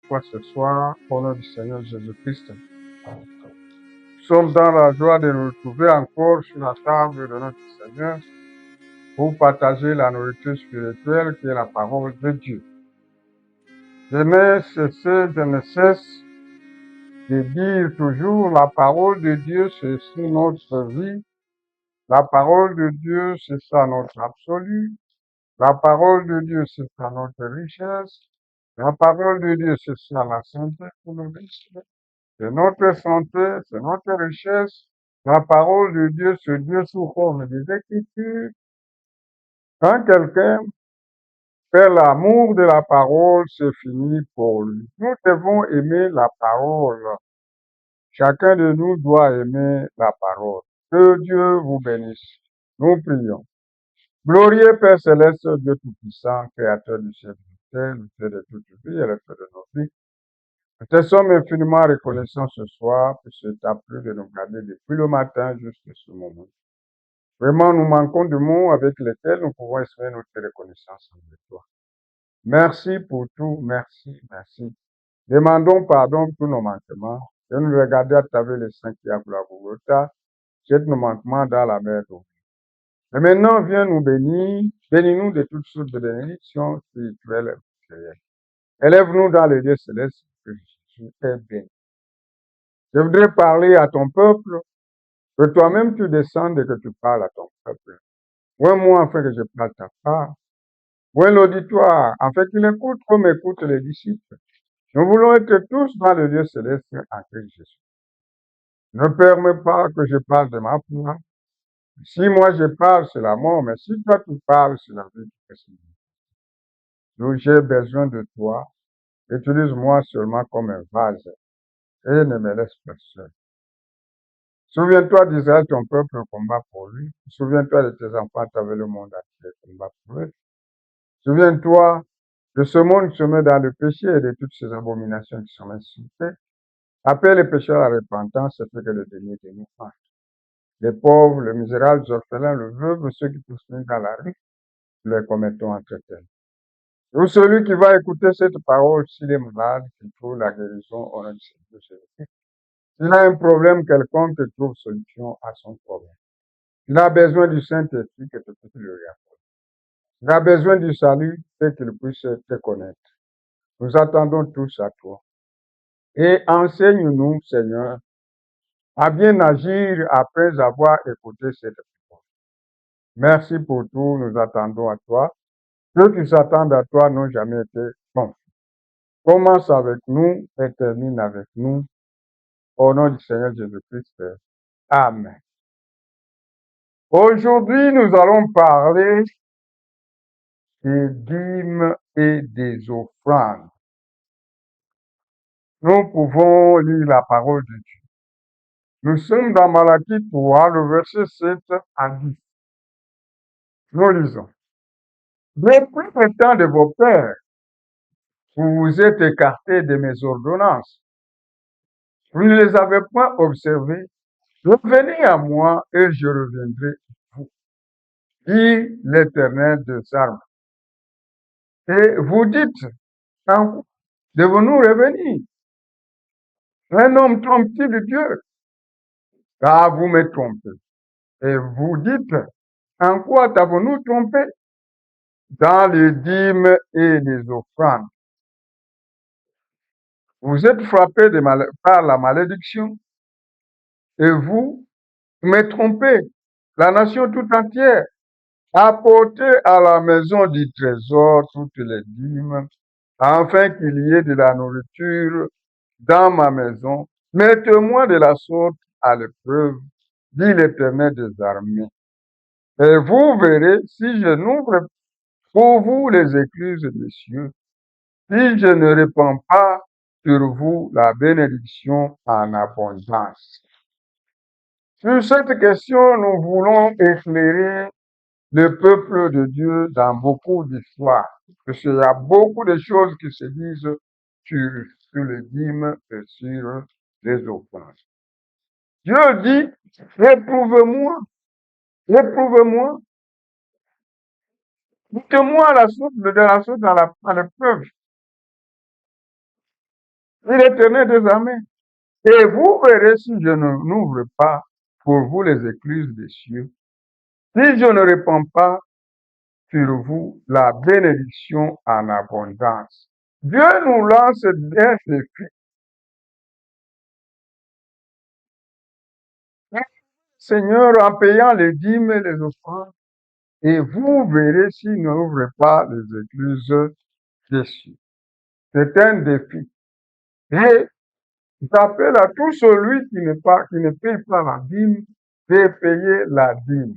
toi ce soir au nom du Seigneur Jésus-Christ. Nous sommes dans la joie de nous retrouver encore sur la table de notre Seigneur pour partager la nourriture spirituelle qui est la parole de Dieu. Je ne cesse de dire toujours la parole de Dieu, c'est sur notre vie. La parole de Dieu, c'est ça notre absolu. La parole de Dieu, c'est ça notre richesse. La parole de Dieu, c'est ça la santé pour nous riches. C'est notre santé, c'est notre richesse. La parole de Dieu, c'est Dieu sous forme des Écritures. Quand quelqu'un fait l'amour de la parole, c'est fini pour lui. Nous devons aimer la parole. Chacun de nous doit aimer la parole. Que Dieu vous bénisse. Nous prions. Glorieux Père Céleste, Dieu Tout-Puissant, Créateur du ciel et de la terre, le Dieu de toute vie et le Père de nos vies. Nous te sommes infiniment reconnaissants ce soir pour ce que tu as plu de nous garder depuis le matin jusqu'à ce moment. Vraiment, nous manquons de mots avec lesquels nous pouvons exprimer notre reconnaissance envers toi. Merci pour tout, merci, merci. Demandons pardon pour tous nos manquements et nous regarder à travers les saints qui a pour la Golgotha, jette nos manquements dans la mer d'eau. Et maintenant, viens nous bénir, bénis-nous de toutes sortes de bénédictions spirituelles et matérielles. Élève-nous dans les lieux célestes, que Jésus est béni. Je voudrais parler à ton peuple, que toi-même tu descendes et que tu parles à ton peuple. Ou moi, afin que je parle ta part. Ou l'auditoire, afin qu'il écoute comme écoutent les disciples. Nous voulons être tous dans le lieu céleste en Christ Jésus. Ne permets pas que je parle de ma foi. Si moi je parle, c'est la mort, mais si toi tu parles, c'est la vie qui précède. Donc j'ai besoin de toi. Utilise-moi seulement comme un vase et ne me laisse pas seul. Souviens-toi d'Israël, ton peuple combat pour lui. Souviens-toi de tes enfants à travers le monde entier combat pour eux. Souviens-toi de ce monde qui se met dans le péché et de toutes ces abominations qui sont insultées. Appelle les pécheurs à la repentance et fais que le déni de nous fasse. Les pauvres, les misérables, les orphelins, le veuve, ceux qui poursuivent dans la rue, nous les commettons entre elles. Ou celui qui va écouter cette parole, s'il est malade, qu'il trouve la guérison au nom du Seigneur Jésus. S'il a un problème quelconque, qu'il trouve solution à son problème. Il a besoin du Saint-Esprit que tu puisses le apporter. Il a besoin du salut, et qu'il puisse te connaître. Nous attendons tous à toi. Et enseigne-nous, Seigneur, à bien agir après avoir écouté cette parole. Merci pour tout, nous attendons à toi. Ceux qui s'attendent à toi n'ont jamais été bons. Commence avec nous et termine avec nous. Au nom du Seigneur Jésus-Christ. Amen. Aujourd'hui, nous allons parler des dîmes et des offrandes. Nous pouvons lire la parole de Dieu. Nous sommes dans Malachie 3, le verset 7 à 10. Nous lisons. Depuis le temps de vos pères, vous vous êtes écartés de mes ordonnances. Vous ne les avez point observées. Revenez à moi et je reviendrai à vous, dit l'Éternel des armes. Et vous dites, devons-nous revenir? Un homme trompe-t-il Dieu? Car vous me trompez. Et vous dites, en quoi t'avons-nous trompé? Dans les dîmes et les offrandes. Vous êtes frappés par la malédiction. Et vous me trompez, la nation tout entière. Apportez à la maison du trésor toutes les dîmes, afin qu'il y ait de la nourriture dans ma maison. Mettez-moi de la sorte à l'épreuve, dit l'Éternel des armées. Et vous verrez si je n'ouvre pour vous les écluses des cieux, si je ne répands pas sur vous la bénédiction en abondance. Sur cette question, nous voulons éclairer le peuple de Dieu dans beaucoup d'histoires. Parce qu'il y a beaucoup de choses qui se disent sur les dîmes et sur les offrandes. Dieu dit, réprouvez-moi, réprouvez-moi, dites-moi la sorte dans l'épreuve. dit l'Éternel des armées. Et vous verrez si je n'ouvre pas pour vous les écluses des cieux, si je ne répands pas sur vous la bénédiction en abondance. Dieu nous lance un défi. Seigneur, en payant les dîmes et les offrandes, et vous verrez s'il n'ouvre pas les écluses des cieux. C'est un défi. Et j'appelle à tout celui qui ne paye pas la dîme, de payer la dîme.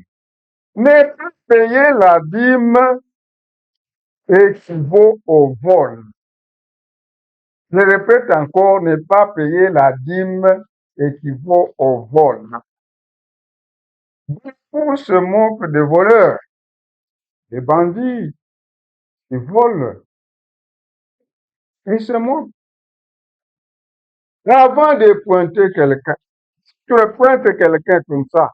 Mais payer la dîme équivaut au vol. Je répète encore, ne pas payer la dîme équivaut au vol. Beaucoup se moquent des voleurs, des bandits, des volent. Ils se moquent. Avant de pointer quelqu'un, tu pointes quelqu'un comme ça,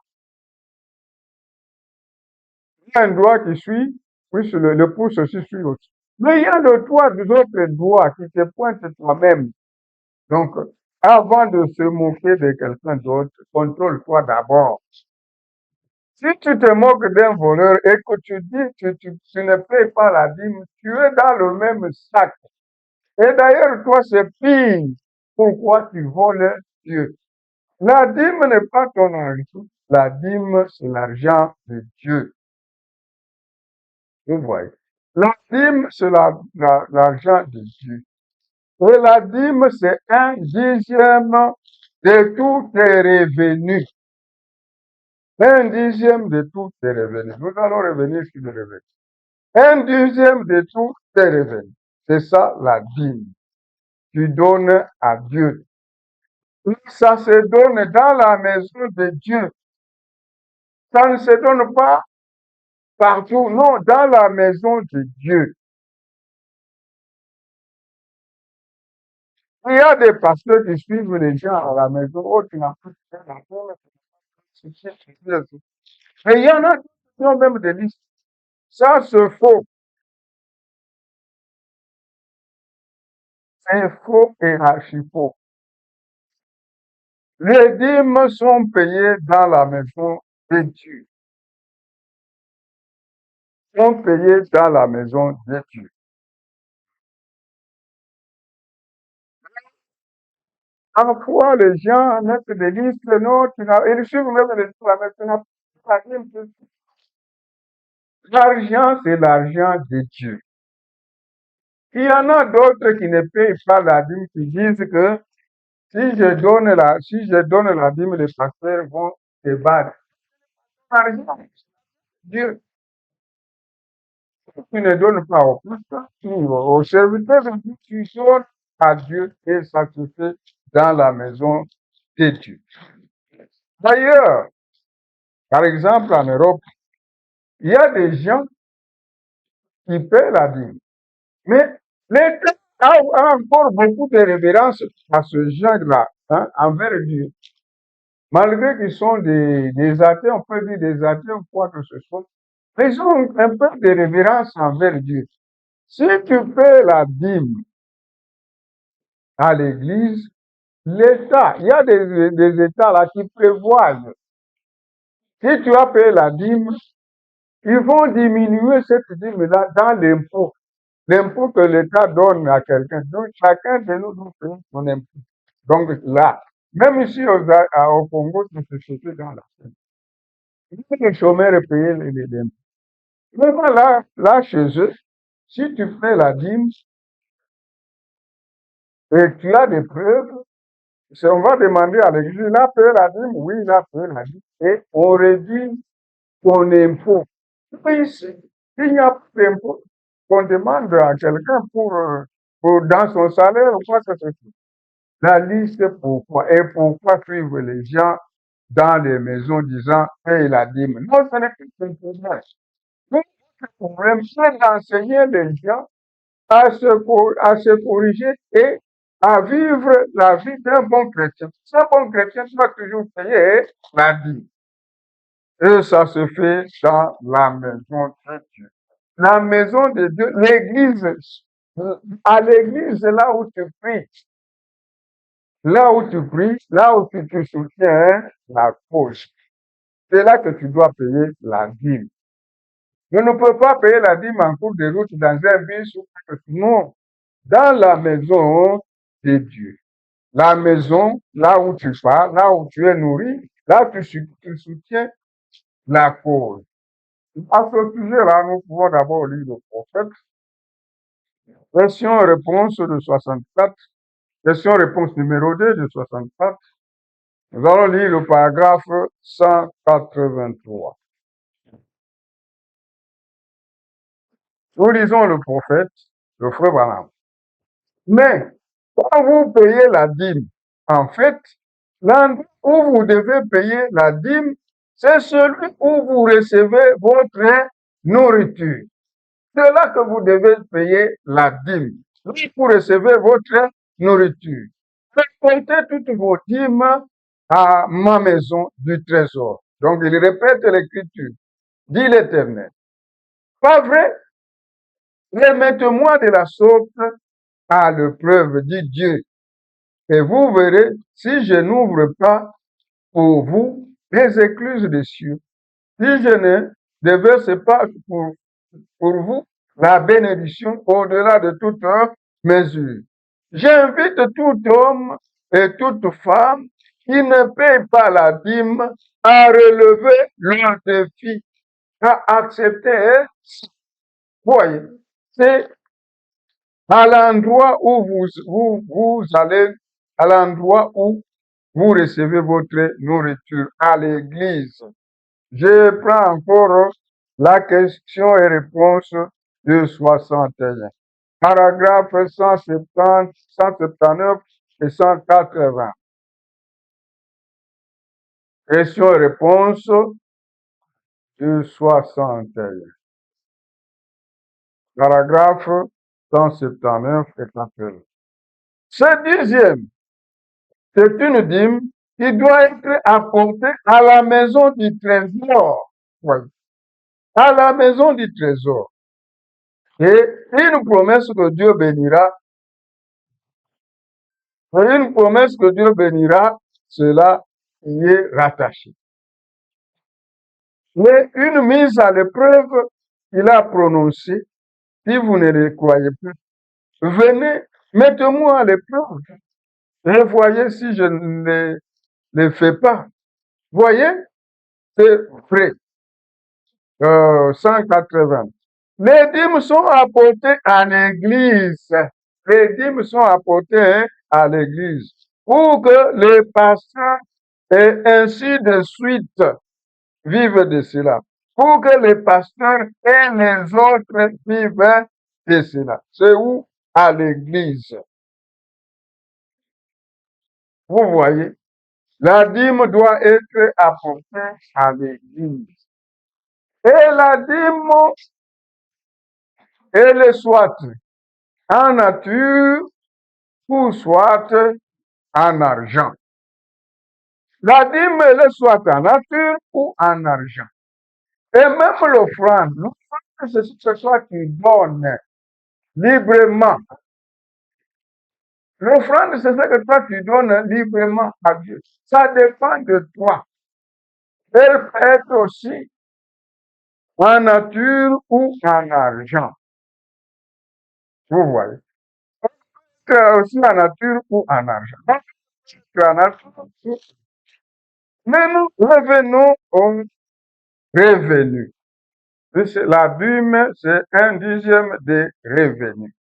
il y a un doigt qui suit, puis le pouce aussi suit aussi. Mais il y a d'autres doigts qui te pointent toi-même. Donc, avant de se moquer de quelqu'un d'autre, contrôle-toi d'abord. Si tu te moques d'un voleur et que tu dis que tu ne payes pas la dîme, tu es dans le même sac. Et d'ailleurs, toi, c'est pire. Pourquoi tu voles Dieu? La dîme n'est pas ton argent. La dîme, c'est l'argent de Dieu. Vous voyez. La dîme, c'est l'argent de Dieu. Et la dîme, c'est 1/10 de tous tes revenus. 1/10 de tous tes revenus. Nous allons revenir sur les revenus. 1/10 de tous tes revenus. C'est ça la dîme. Tu donnes à Dieu. Ça se donne dans la maison de Dieu. Ça ne se donne pas partout, non, dans la maison de Dieu. Il y a des pasteurs qui suivent les gens à la maison. Oh, tu n'as plus fait la mais il y en a qui ont même des listes. Ça, c'est faux. C'est faux et archi faux. Les dîmes sont payés dans la maison de Dieu. Sont payés dans la maison de Dieu. Parfois, les gens mettent des listes, non, ils suivent même les listes, mais tu n'as pas la dîme. L'argent, c'est l'argent de Dieu. Il y en a d'autres qui ne payent pas la dîme, qui disent que si je donne la dîme, les pasteurs vont se battre. L'argent, Dieu, tu ne donnes pas au pasteur, au serviteur de Dieu, tu donnes à Dieu et ça se fait dans la maison de Dieu. D'ailleurs, par exemple, en Europe, il y a des gens qui paient la dîme. Mais l'État a encore beaucoup de révérence à ce genre-là, envers Dieu. Malgré qu'ils sont des athées, on peut dire des athées ou quoi que ce soit, mais ils ont un peu de révérence envers Dieu. Si tu paies la dîme à l'église, l'État, il y a des États là qui prévoient, si tu as payé la dîme, ils vont diminuer cette dîme-là dans l'impôt. L'impôt que l'État donne à quelqu'un. Donc, chacun de nous doit payer son impôt. Donc, là, même ici au Congo, ça se fait dans la scène. Les chômeurs payer les impôts. Vraiment, là, chez eux, si tu fais la dîme et tu as des preuves, on va demander à l'église, il a payé la dîme? Oui, il a payé la dîme. Et on réduit ton impôt. Mais s'il n'y a pas d'impôt, on demande à quelqu'un pour dans son salaire ou quoi que ce soit. La liste pourquoi et pourquoi suivre les gens dans les maisons disant paye la dîme. Non, ce n'est pas un problème. Le problème, c'est d'enseigner les gens à se corriger et à vivre la vie d'un bon chrétien. Un bon chrétien doit toujours payer la dîme. Et ça se fait dans la maison de Dieu. La maison de Dieu, l'église, à l'église, c'est là où tu pries. là où tu pries, là où tu soutiens la cause, c'est là que tu dois payer la dîme. Je ne peux pas payer la dîme en cours de route dans un bus ou quelque chose. Non, dans la maison de Dieu. La maison, là où tu pars, là où tu es nourri, là tu soutiens la cause. À ce sujet-là, nous pouvons d'abord lire le prophète. Question-réponse de 64. Question-réponse numéro 2 de 64. Nous allons lire le paragraphe 183. Nous lisons le prophète, le frère Branham. Mais, quand vous payez la dîme, en fait, l'endroit où vous devez payer la dîme, c'est celui où vous recevez votre nourriture. C'est là que vous devez payer la dîme. Là, vous recevez votre nourriture. Rapportez toutes vos dîmes à ma maison du trésor. Donc, il répète l'écriture. Dit l'Éternel. Pas vrai? Remettez-moi de la sorte à l'épreuve, dit Dieu. Et vous verrez, si je n'ouvre pas pour vous les écluses des cieux, si je ne déverse pas pour vous la bénédiction au-delà de toute mesure. J'invite tout homme et toute femme qui ne paye pas la dîme à relever leur défi, à accepter. Voyez, c'est à l'endroit où vous allez, à l'endroit où vous recevez votre nourriture, à l'église. Je prends encore la question et réponse de 61. Paragraphe 170, 179 et 180. Question et réponse de 61. Paragraphe 179 et 180. Ce dixième, c'est une dîme qui doit être apportée à la maison du trésor. Oui. À la maison du trésor. Et une promesse que Dieu bénira. Et une promesse que Dieu bénira, cela y est rattaché. Mais une mise à l'épreuve qu'il a prononcée, si vous ne le croyez plus, venez, mettez-moi à l'épreuve. Et voyez si je ne le fais pas. Voyez, c'est vrai. 180. Les dîmes sont apportées à l'église. Les dîmes sont apportées à l'église pour que les pasteurs et ainsi de suite vivent de cela. Pour que les pasteurs et les autres vivent de cela. C'est où? À l'église. Vous voyez, la dîme doit être apportée à l'église. Et la dîme, elle est soit en nature ou soit en argent. La dîme, elle est soit en nature ou en argent. Et même l'offrande, c'est ce soit tu donnes librement. L'offrande, c'est ce que toi tu donnes librement à Dieu. Ça dépend de toi. Elle peut être aussi en nature ou en argent. Vous voyez. Aussi en nature ou en argent. En nature. Mais nous revenons au revenu. La dîme, c'est un dixième des revenus.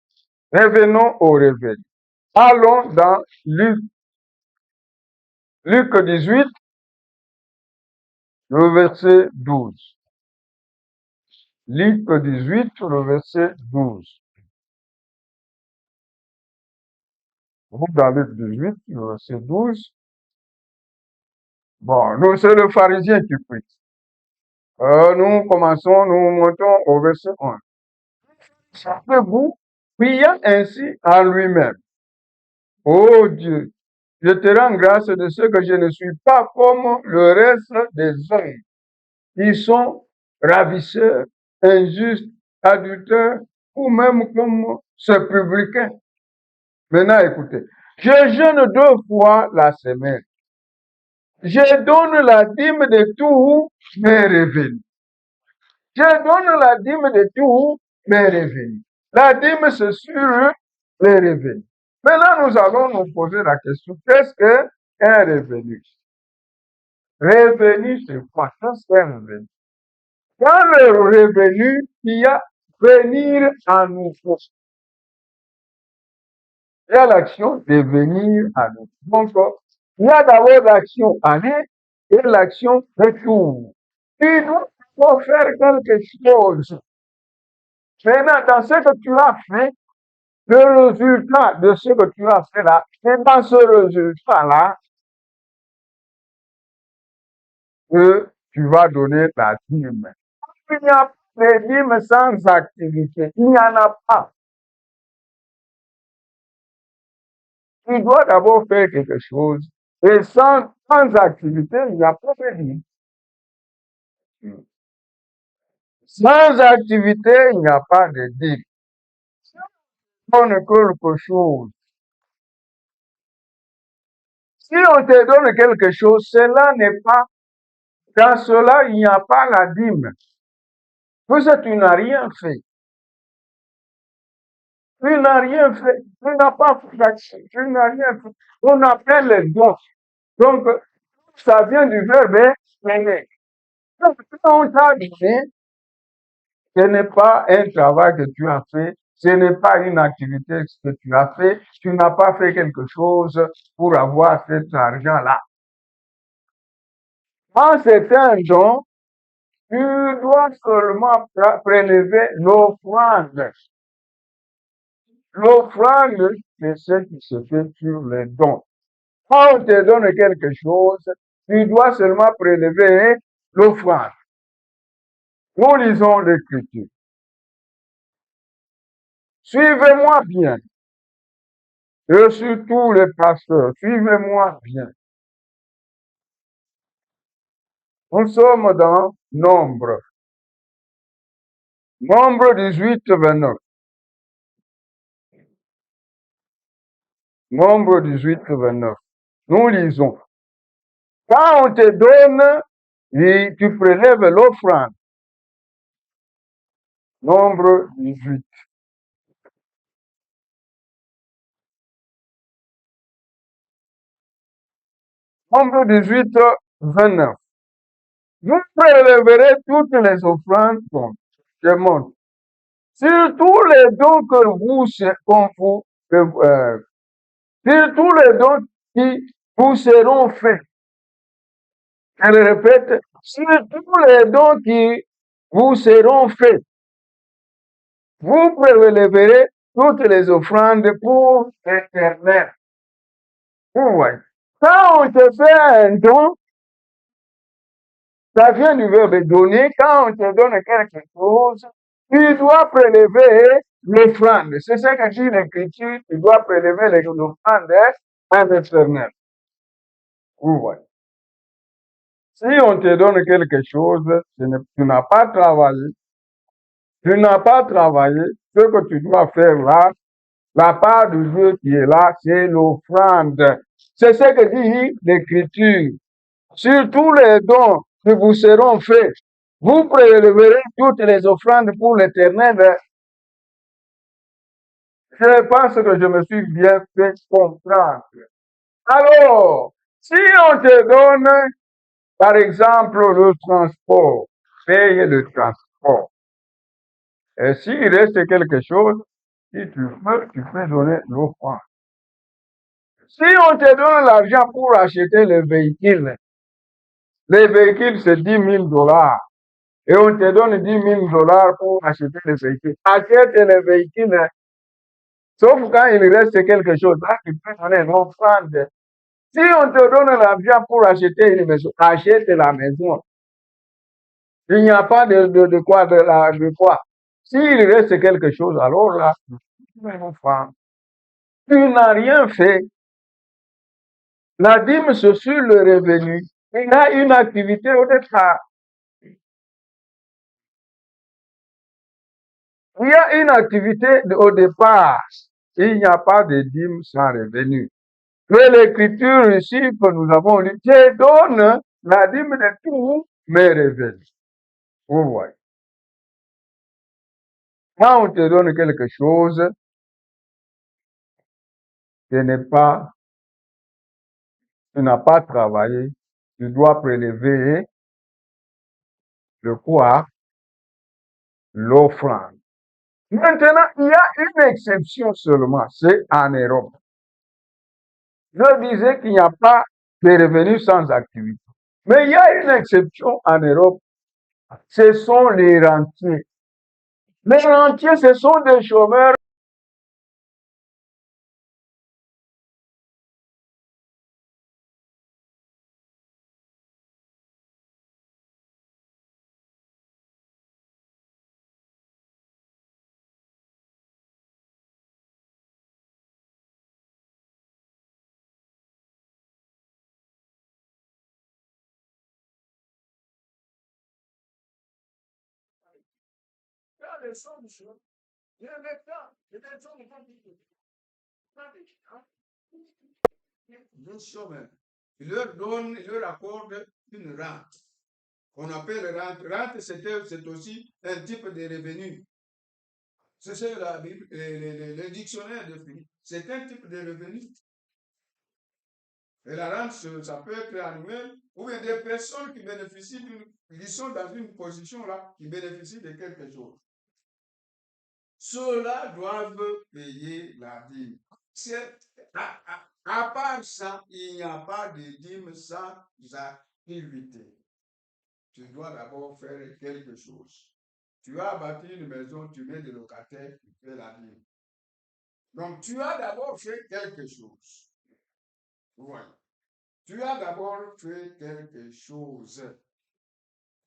Revenons au revenu. Allons dans Luc 18, le verset 12. Luc 18, le verset 12. Dans Luc 18, le verset 12. Bon, c'est le pharisien qui prie. Nous commençons, nous montons au verset 1. Savez-vous, priant ainsi en lui-même. Oh Dieu, je te rends grâce de ce que je ne suis pas comme le reste des hommes. Ils sont ravisseurs, injustes, adulteurs, ou même comme ce publicain. Maintenant, écoutez. Je jeûne 2 fois la semaine. Je donne la dîme de tous mes revenus. Je donne la dîme de tous mes revenus. La dîme, c'est sur les revenus. Maintenant, nous allons nous poser la question, qu'est-ce qu'un revenu? Revenu, c'est quoi? Qu'est-ce qu'un revenu? Dans le revenu, il y a venir à nouveau. Il y a l'action de venir à nouveau. Donc, il y a d'abord l'action aller et l'action retour. Tu dois faire quelque chose. Maintenant, dans ce que tu as fait, le résultat de ce que tu as fait là, c'est dans ce résultat-là que tu vas donner la dîme. Il n'y a pas de dîme sans activité. Il n'y en a pas. Tu dois d'abord faire quelque chose. Et sans activité, il n'y a pas de dîme. Sans activité, il n'y a pas de dîme. On ne quelque chose. Si on te donne quelque chose, cela n'est pas, dans cela, il n'y a pas la dîme. Puisque tu n'as rien fait. Tu n'as rien fait. Tu n'as pas fait d'action. Tu n'as rien fait. On appelle les dons. Donc, ça vient du verbe donner. Donc, quand on t'a donné, ce n'est pas un travail que tu as fait. Ce n'est pas une activité que tu as fait. Tu n'as pas fait quelque chose pour avoir cet argent-là. Quand c'est un don, tu dois seulement prélever l'offrande. L'offrande, c'est ce qui se fait sur les dons. Quand on te donne quelque chose, tu dois seulement prélever l'offrande. Nous lisons l'Écriture. Suivez-moi bien. Et surtout les pasteurs, suivez-moi bien. Nous sommes dans Nombre. Nombre 18, 29. Nombre 18, 29. Nous lisons. Quand on te donne, tu prélèves l'offrande. Nombre 18. Nombre 18, 29. Vous prélèverez toutes les offrandes je montre. Sur tous les dons que sur tous les dons qui vous seront faits. Elle répète, sur tous les dons qui vous seront faits, vous prélèverez toutes les offrandes pour l'Éternel. Ouais. Quand on te fait un don, ça vient du verbe donner. Quand on te donne quelque chose, tu dois prélever l'offrande. C'est ce que dit l'Écriture, tu dois prélever l'offrande à l'Éternel. Ouais. Si on te donne quelque chose, tu n'as pas travaillé. Tu n'as pas travaillé. Ce que tu dois faire là, la part de Dieu qui est là, c'est l'offrande. C'est ce que dit l'Écriture. Sur tous les dons qui vous seront faits, vous préleverez toutes les offrandes pour l'Éternel. Je pense que je me suis bien fait comprendre. Alors, si on te donne, par exemple, le transport, paye le transport. Et s'il reste quelque chose, si tu peux donner l'offrande. Si on te donne l'argent pour acheter le véhicule, les véhicules c'est 10 000 dollars. Et on te donne 10 000 dollars pour acheter le véhicule. Achète le véhicule. Sauf quand il reste quelque chose. Là, tu peux donner une offrande. Si on te donne l'argent pour acheter une maison, achète la maison. Il n'y a pas de quoi. S'il reste quelque chose, alors là, tu peux une offrande. Tu n'as rien fait. La dîme, c'est sur le revenu. Il y a une activité au départ. Il y a une activité au départ. Il n'y a pas de dîme sans revenu. Que l'écriture ici que nous avons lu, Dieu donne la dîme de tous mes revenus. Vous voyez. Quand on te donne quelque chose, tu n'as pas travaillé, tu dois prélever le quoi? L'offrande. Maintenant, il y a une exception seulement, c'est en Europe. Je disais qu'il n'y a pas de revenus sans activité. Mais il y a une exception en Europe, ce sont les rentiers. Les rentiers, ce sont des chômeurs. Des chômeurs. Il leur accorde une rente qu'on appelle rente. Rente, c'est aussi un type de revenu. C'est ce que la Bible, le dictionnaire définit. C'est un type de revenu. Et la rente, ça peut être annuel, ou bien des personnes qui bénéficient qui sont dans une position là, qui bénéficient de quelque chose. Ceux-là doivent payer la dîme. À part ça, il n'y a pas de dîme sans activité. Tu dois d'abord faire quelque chose. Tu as bâti une maison, tu mets des locataires, tu fais la dîme. Donc, tu as d'abord fait quelque chose. Voilà. Tu as d'abord fait quelque chose.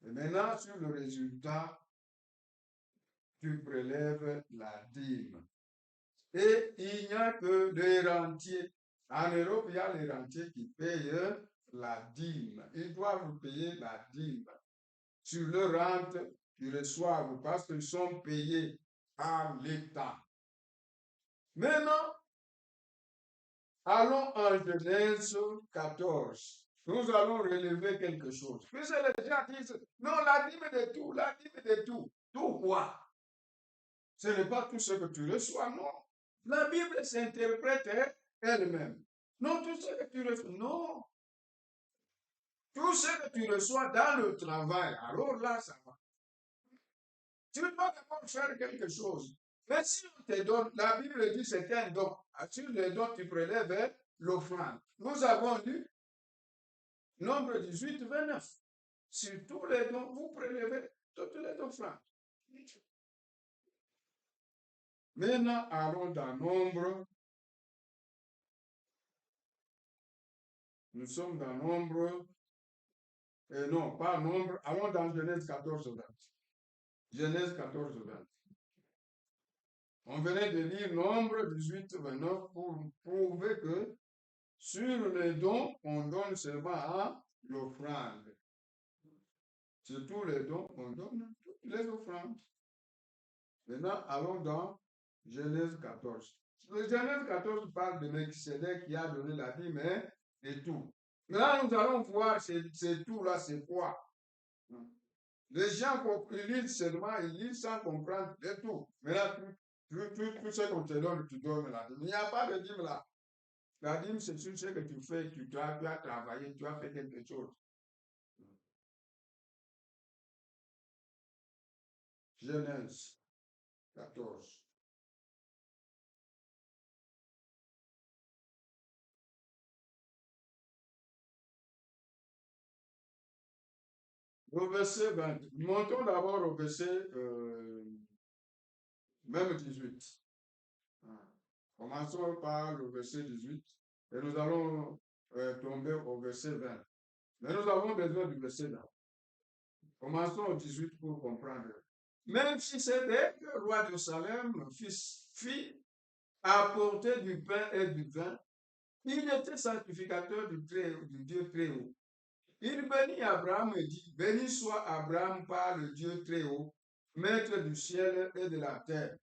Et maintenant, sur le résultat, tu prélèves la dîme. Et il n'y a que les rentiers. En Europe, il y a les rentiers qui payent la dîme. Ils doivent payer la dîme sur leur rente qu'ils reçoivent parce qu'ils sont payés par l'État. Maintenant, allons en Genèse 14. Nous allons relever quelque chose. Puisque les gens disent, non, la dîme de tout, la dîme de tout. Tout quoi? Ce n'est pas tout ce que tu reçois, non. La Bible s'interprète elle-même. Non, tout ce que tu reçois, non. Tout ce que tu reçois dans le travail, alors là, ça va. Tu dois d'abord faire quelque chose. Mais si on te donne, la Bible dit c'est un don. Sur le don, tu prélèves l'offrande. Nous avons lu Nombre 18, 29. Sur tous les dons, vous prélevez toutes les offrandes. Maintenant, allons dans Nombre. Nous sommes dans Nombre. Non, pas Nombre. Allons dans Genèse 14, 20. Genèse 14, 20. On venait de lire Nombre 18, 29 pour prouver que sur les dons, on donne seulement à l'offrande. Sur tous les dons, on donne toutes les offrandes. Maintenant, allons dans Genèse 14. Le Genèse 14 parle de Melchisédek qui a donné la dîme et tout. Maintenant, nous allons voir ces tout-là, c'est quoi. Les gens, ils lisent seulement, ils lisent sans comprendre de tout. Maintenant, tout ce qu'on te donne, tu donnes la dîme. Il n'y a pas de dîme là. La dîme, c'est sur ce que tu fais, tu as travaillé, tu as fait quelque chose. Genèse 14. Au verset 20. Montons d'abord au verset même 18. Commençons par le verset 18 et nous allons tomber au verset 20. Mais nous avons besoin du verset 20. Commençons au 18 pour comprendre. Même si c'était le roi de Salem, fit apporter du pain et du vin, il était sacrificateur du Dieu très haut. Il bénit Abraham et dit, béni soit Abraham par le Dieu très haut, maître du ciel et de la terre.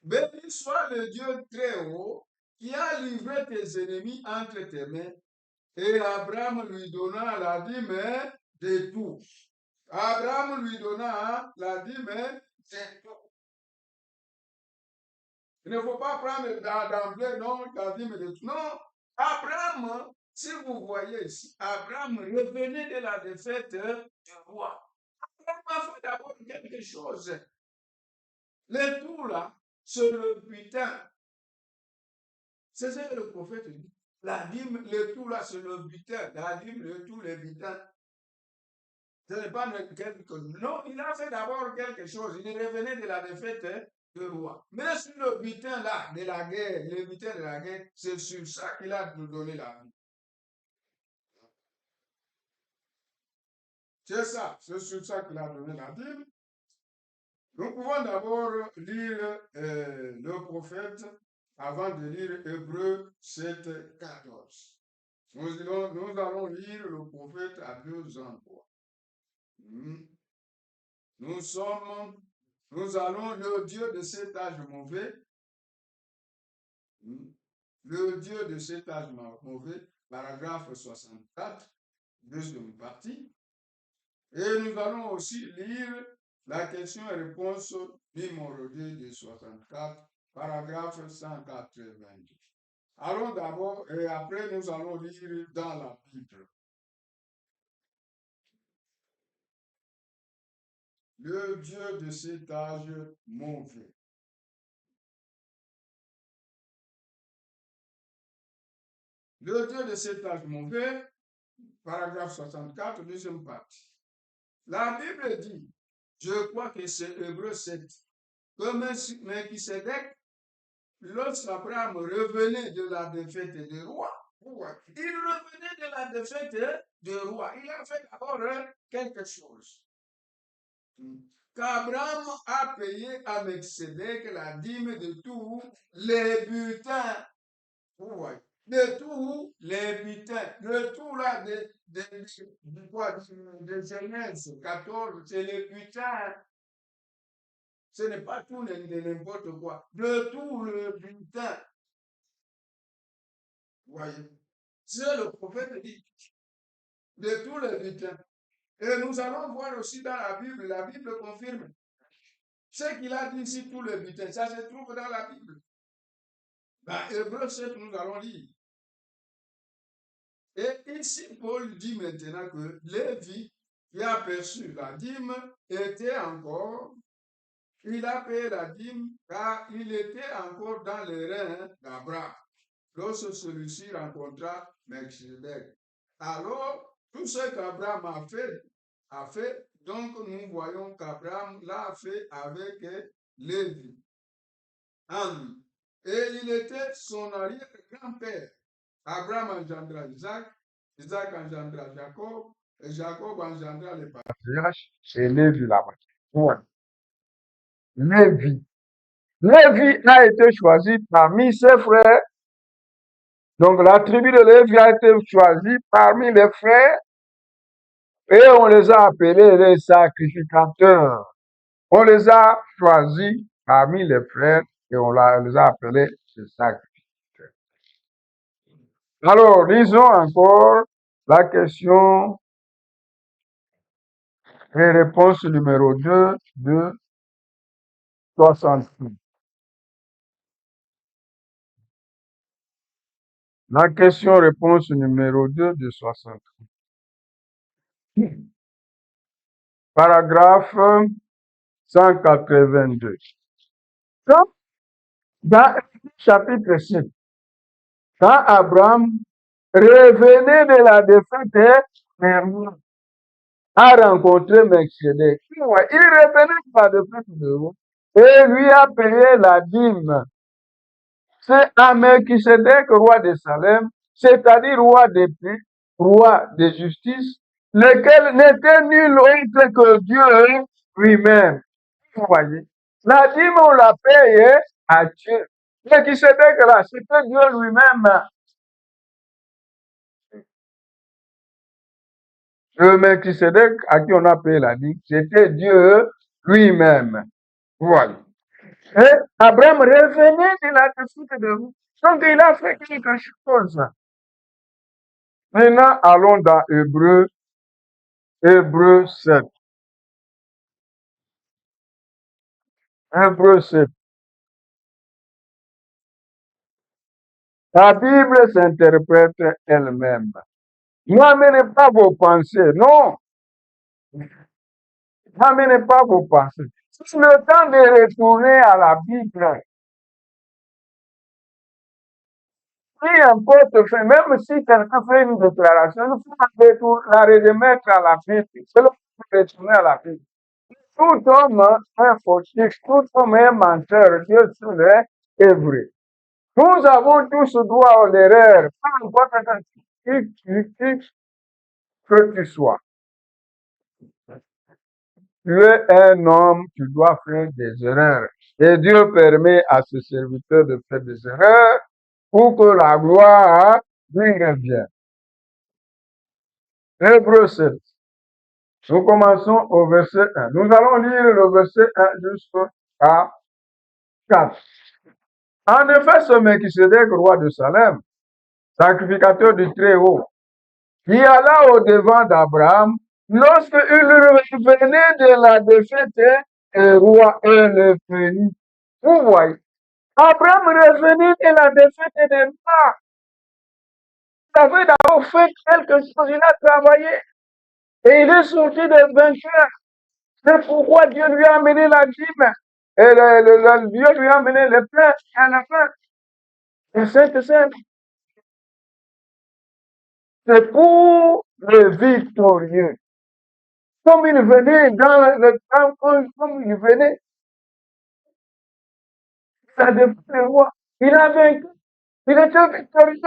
Béni soit le Dieu très haut qui a livré tes ennemis entre tes mains. Et Abraham lui donna la dîme de tout. Abraham lui donna la dîme de tout. Il ne faut pas prendre d'emblée, non, la dîme de tout. Non, Abraham, si vous voyez ici, Abraham revenait de la défaite du roi. Abraham a fait d'abord quelque chose. Le tout là, c'est le butin. C'est ce que le prophète dit. La dîme, le tout là, c'est le butin. La dîme, le tout, le butin. Ce n'est pas quelque chose. Non, il a fait d'abord quelque chose. Il revenait de la défaite du roi. Mais sur le butin là, de la guerre, le butin de la guerre, c'est sur ça qu'il a nous donné la vie. C'est ça, c'est sur ça qu'il a donné la Bible. Nous pouvons d'abord lire le prophète avant de lire Hébreux 7, 14. Nous allons lire le prophète à deux endroits. Nous allons, le Dieu de cet âge mauvais, le Dieu de cet âge mauvais, paragraphe 64, deuxième partie. Et nous allons aussi lire la question et réponse numéro 2 de 64, paragraphe 182. Allons d'abord et après nous allons lire dans la Bible. Le Dieu de cet âge mauvais. Le Dieu de cet âge mauvais, paragraphe 64, deuxième partie. La Bible dit, je crois que c'est Hébreux 7, que Melchisédek, lorsqu'Abraham revenait de la défaite des rois, il revenait de la défaite des rois. Il a fait d'abord quelque chose. Qu'Abraham a payé à Melchisédek la dîme de tous les butins. De tous les butins. Le tout là de Genèse 14, c'est les butins. Ce n'est pas tout n'importe quoi. De tout le butin. Voyez. C'est le prophète dit. De tout le butin. Et nous allons voir aussi dans la Bible confirme. Ce qu'il a dit ici, tout le butin, ça se trouve dans la Bible. Dans Hébreux 7, nous allons lire. Et ici, Paul dit maintenant que Lévi, qui a perçu la dîme, était encore, il a payé la dîme car il était encore dans les reins d'Abraham, lorsque celui-ci rencontra Melchisedec. Alors, tout ce qu'Abraham a fait, donc nous voyons qu'Abraham l'a fait avec Lévi. Et il était son arrière-grand-père. Abraham engendra Isaac, Isaac engendra Jacob, et Jacob engendra les patriarches, et Lévi là-bas. Ouais. Lévi. Lévi a été choisi parmi ses frères. Donc la tribu de Lévi a été choisie parmi les frères, et on les a appelés les sacrificateurs. On les a choisis parmi les frères, et on les a appelés les sacrificateurs. Alors, lisons encore la question et réponse numéro 2 de 66. La question-réponse numéro 2 de 66. Paragraphe 182. Dans chapitre 7, quand Abraham revenait de la défaite, a rencontré Melchisedec. Il revenait de la défaite et lui a payé la dîme. C'est à Melchisedec, roi de Salem, c'est-à-dire roi de paix, roi de justice, lequel n'était nul autre que Dieu lui-même. Vous voyez, la dîme, on l'a payée à Dieu. Melchisedec, là, c'était Dieu lui-même. Le Melchisedec à qui on a payé la dîme, c'était Dieu lui-même. Voilà. Et Abraham revenait de la défaite de vous. Donc, il a fait quelque chose. Maintenant, allons dans Hébreux 7. Hébreux 7. La Bible s'interprète elle-même. N'amenez pas vos pensées, non. N'amenez pas vos pensées. C'est le temps de retourner à la Bible. Si un pote fait, même si quelqu'un fait une déclaration, il faut la remettre à la Bible. C'est le temps de retourner à la Bible. Tout homme est un fautif, tout homme est un menteur. Dieu seul est vrai. Nous avons tous droit à l'erreur, peu importe que tu sois. Tu es un homme, tu dois faire des erreurs. Et Dieu permet à ce serviteur de faire des erreurs pour que la gloire lui revienne. Hébreux 7. Nous commençons au verset 1. Nous allons lire le verset 1 jusqu'à 4. En effet, ce Melchisédek, roi de Salem, sacrificateur du Très-Haut, qui alla au-devant d'Abraham, lorsque il revenait de la défaite, le roi et le béni. Vous voyez, Abraham revenait de la défaite des rois. Il avait d'abord fait quelque chose, il a travaillé, et il est sorti de vainqueur. C'est pourquoi Dieu lui a amené la dîme, et Dieu lui a amené le pain à la fin. Et c'est pour le victorieux. Comme il venait dans le temps, comme il venait, ça dépend de moi. Il a vaincu. Il était victorieux.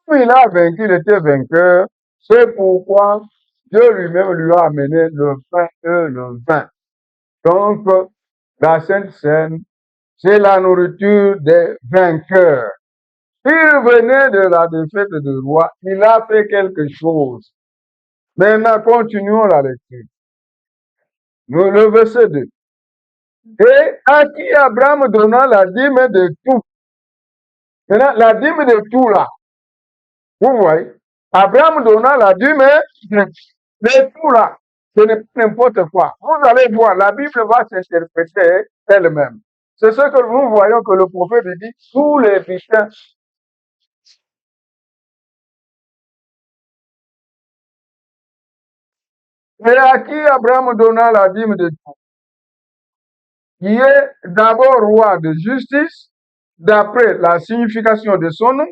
Il a vaincu, il était vainqueur. C'est pourquoi Dieu lui-même lui a amené le pain et le vin. Donc, la Sainte Seine, c'est la nourriture des vainqueurs. Il venait de la défaite du roi. Il a fait quelque chose. Maintenant, continuons la lecture. Le verset 2. Et à qui Abraham donna la dîme de tout. Maintenant, la dîme de tout là, vous voyez, Abraham donna la dîme de tout là. Ce n'est pas n'importe quoi. Vous allez voir, la Bible va s'interpréter elle-même. C'est ce que nous voyons que le prophète dit, tous les pistins. Et à qui Abraham donna la dîme de tout, qui est d'abord roi de justice, d'après la signification de son nom,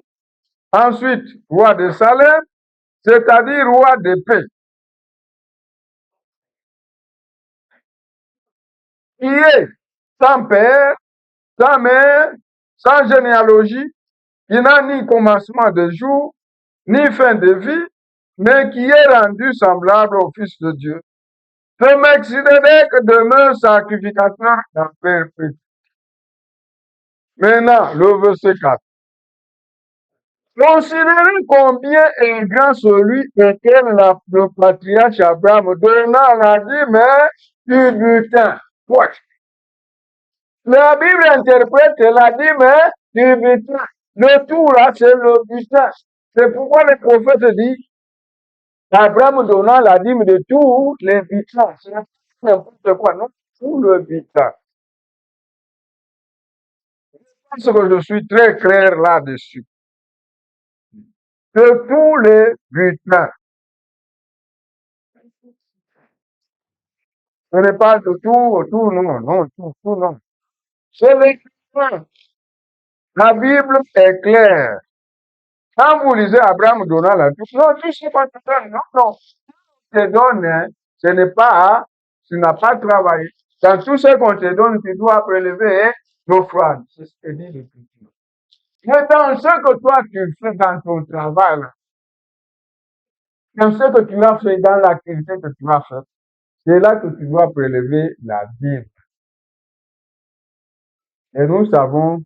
ensuite roi de Salem, c'est-à-dire roi de paix, qui est sans père, sans mère, sans généalogie, qui n'a ni commencement de jour, ni fin de vie, mais qui est rendu semblable au Fils de Dieu. Ce Melchisédek demeure sacrificateur en perpétuité. Maintenant, le verset 4. Considérez combien est grand celui auquel le patriarche Abraham donna la dîme du butin. Ouais. La Bible interprète la dîme du butin. Le tout là, c'est le butin. C'est pourquoi le prophète dit, Abraham donna la dîme de tous les butins. C'est n'importe quoi, non? Tout le butin. Je pense que je suis très clair là-dessus. De tous les butins. Ce n'est pas de tout, non, tout, non. C'est les butins. La Bible est claire. Quand vous lisez Abraham donnant la dîme, non, tu sais pas tout ça, non. Te donne, hein, ce n'est pas, tu n'as pas travaillé. Dans tout ce qu'on te donne, tu dois prélever l'offrande. C'est ce que dit l'Écriture. Mais dans ce que toi tu fais dans ton travail, dans ce que tu as fait, dans l'activité que tu as faite, c'est là que tu dois prélever la dîme. Et nous savons,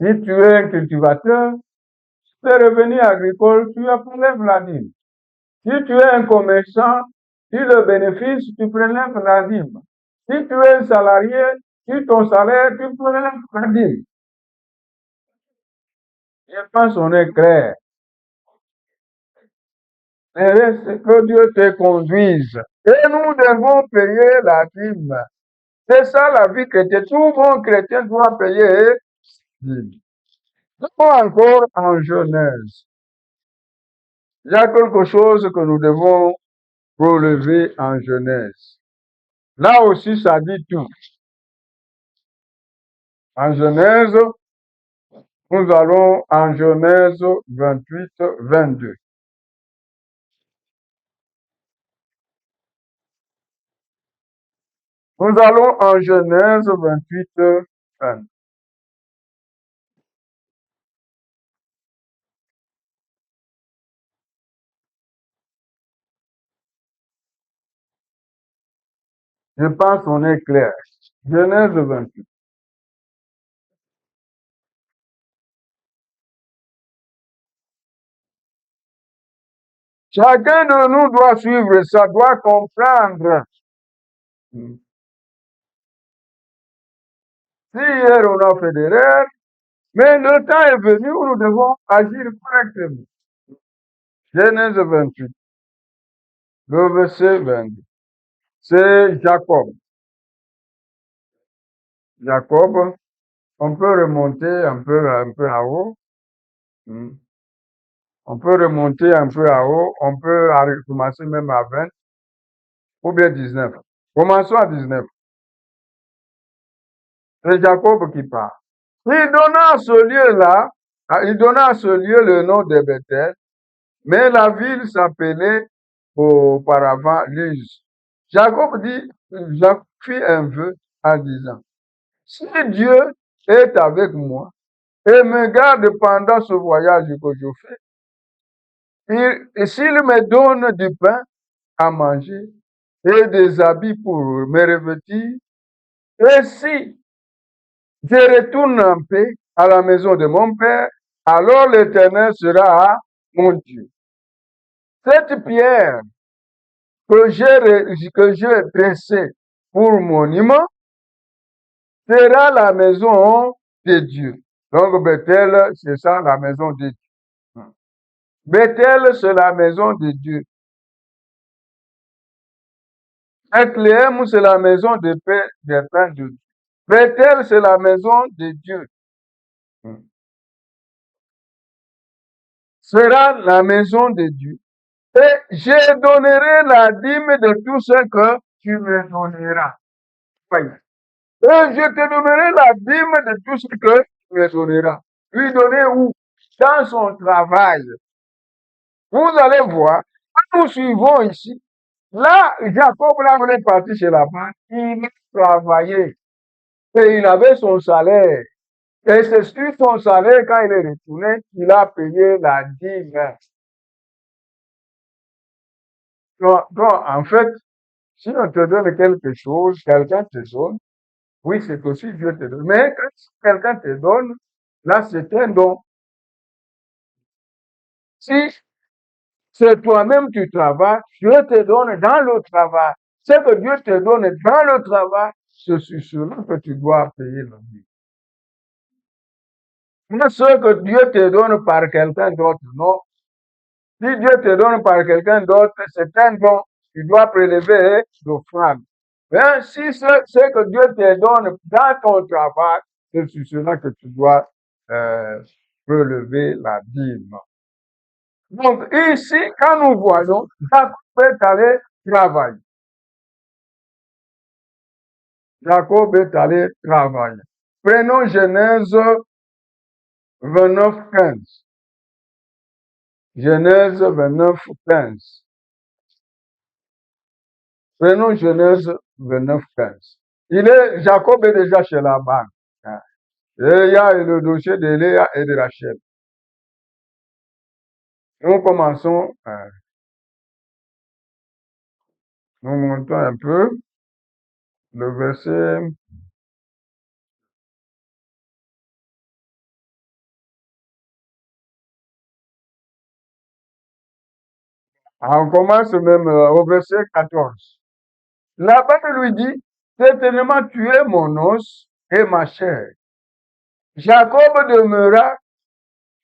si tu es un cultivateur, tes revenus agricoles, tu prélèves la dîme. Si tu es un commerçant, si le bénéfice, tu prélèves la dîme. Si tu es un salarié, si ton salaire, tu prélèves la dîme. Je pense qu'on est clair. Mais reste que Dieu te conduise. Et nous devons payer la dîme. C'est ça la vie chrétienne. Tout bon chrétien doit payer dîme. Nous encore en Genèse. Il y a quelque chose que nous devons relever en Genèse. Là aussi, ça dit tout. En Genèse, nous allons en Genèse 28, 22. Nous allons en Genèse 28, 22. Je pense qu'on est clair. Genèse 28. Chacun de nous doit suivre ça, doit comprendre. Si hier on a fait des erreurs, mais le temps est venu où nous devons agir correctement. Genèse 28, le verset 22. C'est Jacob. Jacob, on peut remonter un peu à haut. On peut remonter un peu à haut. On peut commencer même à 20 ou bien 19. Commençons à 19. C'est Jacob qui parle. Il donna à ce lieu-là, il donna à ce lieu le nom de Bethel, mais la ville s'appelait auparavant Luz. Jacob dit, Jacob fit un vœu en disant, si Dieu est avec moi et me garde pendant ce voyage que je fais, et s'il me donne du pain à manger et des habits pour me revêtir, et si je retourne en paix à la maison de mon père, alors l'Éternel sera mon Dieu. Cette pierre que j'ai dressée pour monument sera la maison de Dieu. Donc Bethel, c'est ça la maison de Dieu. Bethel, c'est la maison de Dieu. Bethléem, c'est la maison de paix des pains de Dieu. Bethel, c'est la maison de Dieu. Sera la maison de Dieu. Et je donnerai la dîme de tout ce que tu me donneras. Voyez. Et je te donnerai la dîme de tout ce que tu me donneras. Lui donner où? Dans son travail. Vous allez voir, quand nous suivons ici, là, Jacob, là, on est parti chez la banque, il travaillait. Et il avait son salaire. Et c'est sur son salaire, quand il est retourné, qu'il a payé la dîme. Donc, en fait, si on te donne quelque chose, quelqu'un te donne, oui, c'est aussi Dieu te donne. Mais quand quelqu'un te donne, là, c'est un don. Si c'est toi-même tu travailles, Dieu te donne dans le travail. Ce que Dieu te donne dans le travail, c'est sur cela que tu dois payer le dîme. Mais ce que Dieu te donne par quelqu'un d'autre, non. Si Dieu te donne par quelqu'un d'autre, c'est un don. Tu dois prélever l'offrande. Mais si ce que Dieu te donne dans ton travail, c'est sur cela que tu dois prélever la dîme. Donc ici, quand nous voyons, Jacob est allé travailler. Jacob est allé travailler. Prenons Genèse 29, 15. Genèse 29, 15. Prenons Genèse 29, 15. Jacob est déjà chez la banque. Et il y a le dossier de Léa et de Rachel. Nous commençons, nous montons un peu le verset. On commence même au verset 14. Laban lui dit, certainement tu es mon os et ma chair. Jacob demeura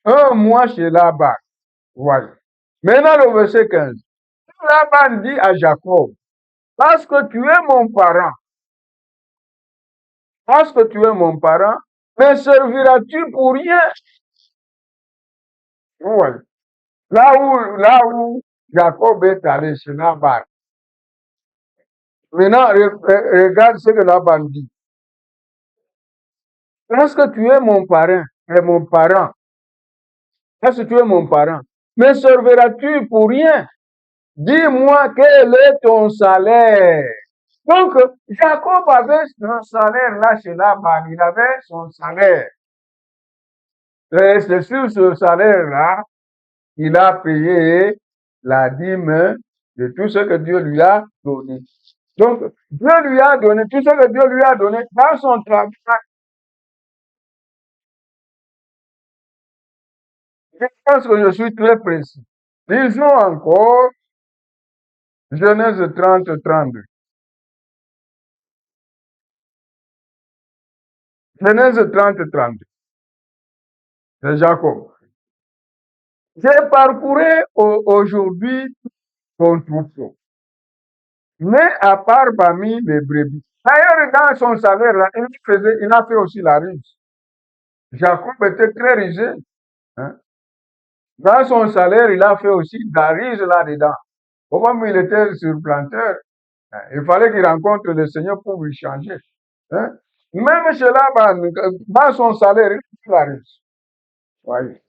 un mois chez Laban. Voilà. Maintenant, le verset 15. Laban dit à Jacob, parce que tu es mon parent, me serviras-tu pour rien? Voilà. Là où Jacob est allé chez Laban. Maintenant, regarde ce que Laban dit. Parce que tu es mon parent, parce que tu es mon parent, me serviras-tu pour rien? Dis-moi quel est ton salaire. Donc, Jacob avait son salaire là chez Laban, il avait son salaire. Et c'est sur ce salaire-là, il a payé la dîme de tout ce que Dieu lui a donné. Donc, Dieu lui a donné tout ce que Dieu lui a donné dans son travail. Je pense que je suis très précis. Lisons encore Genèse 30, 32. Genèse 30, 32. C'est Jacob. J'ai parcouru aujourd'hui ton troupeau, mais à part parmi les brebis. D'ailleurs, dans son salaire, là, il a fait aussi la riche. Jacob était très riche. Hein. Dans son salaire, il a fait aussi la riche là-dedans. Au moment où il était surplanteur, hein, il fallait qu'il rencontre le Seigneur pour lui changer. Hein. Même chez Laban, dans son salaire, il a fait la riche. Voyez.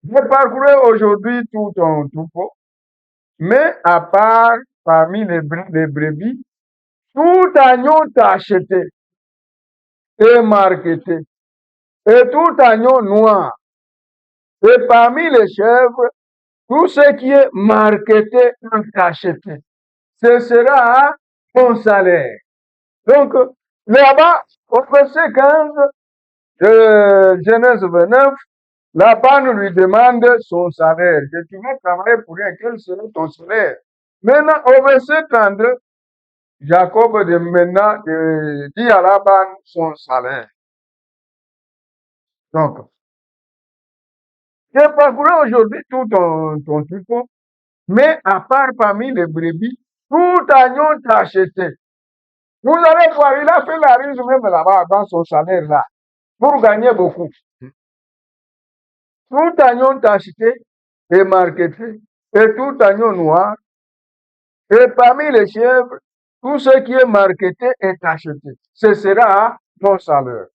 J'ai parcouru aujourd'hui tout ton troupeau, mais à part parmi les brebis, tout agneau t'a acheté et marketé, et tout agneau noir. Et parmi les chèvres, tout ce qui est marketé t'a acheté. Ce sera ton salaire. Donc, là-bas, au verset 15 de Genèse 29, Laban lui demande son salaire. Que tu vas travailler pour rien, quel sera ton salaire? Maintenant, au verset 32, Jacob maintenant dit à Laban son salaire. Donc, j'ai parcouru aujourd'hui tout ton troupeau, mais à part parmi les brebis, tout agneau t'a acheté. Vous allez voir, il a fait la riche même là-bas dans son salaire là, pour gagner beaucoup. Tout agneau t'a acheté et marketé, et tout agneau noir, et parmi les chèvres, tout ce qui est marketé est acheté. Ce sera ton salaire.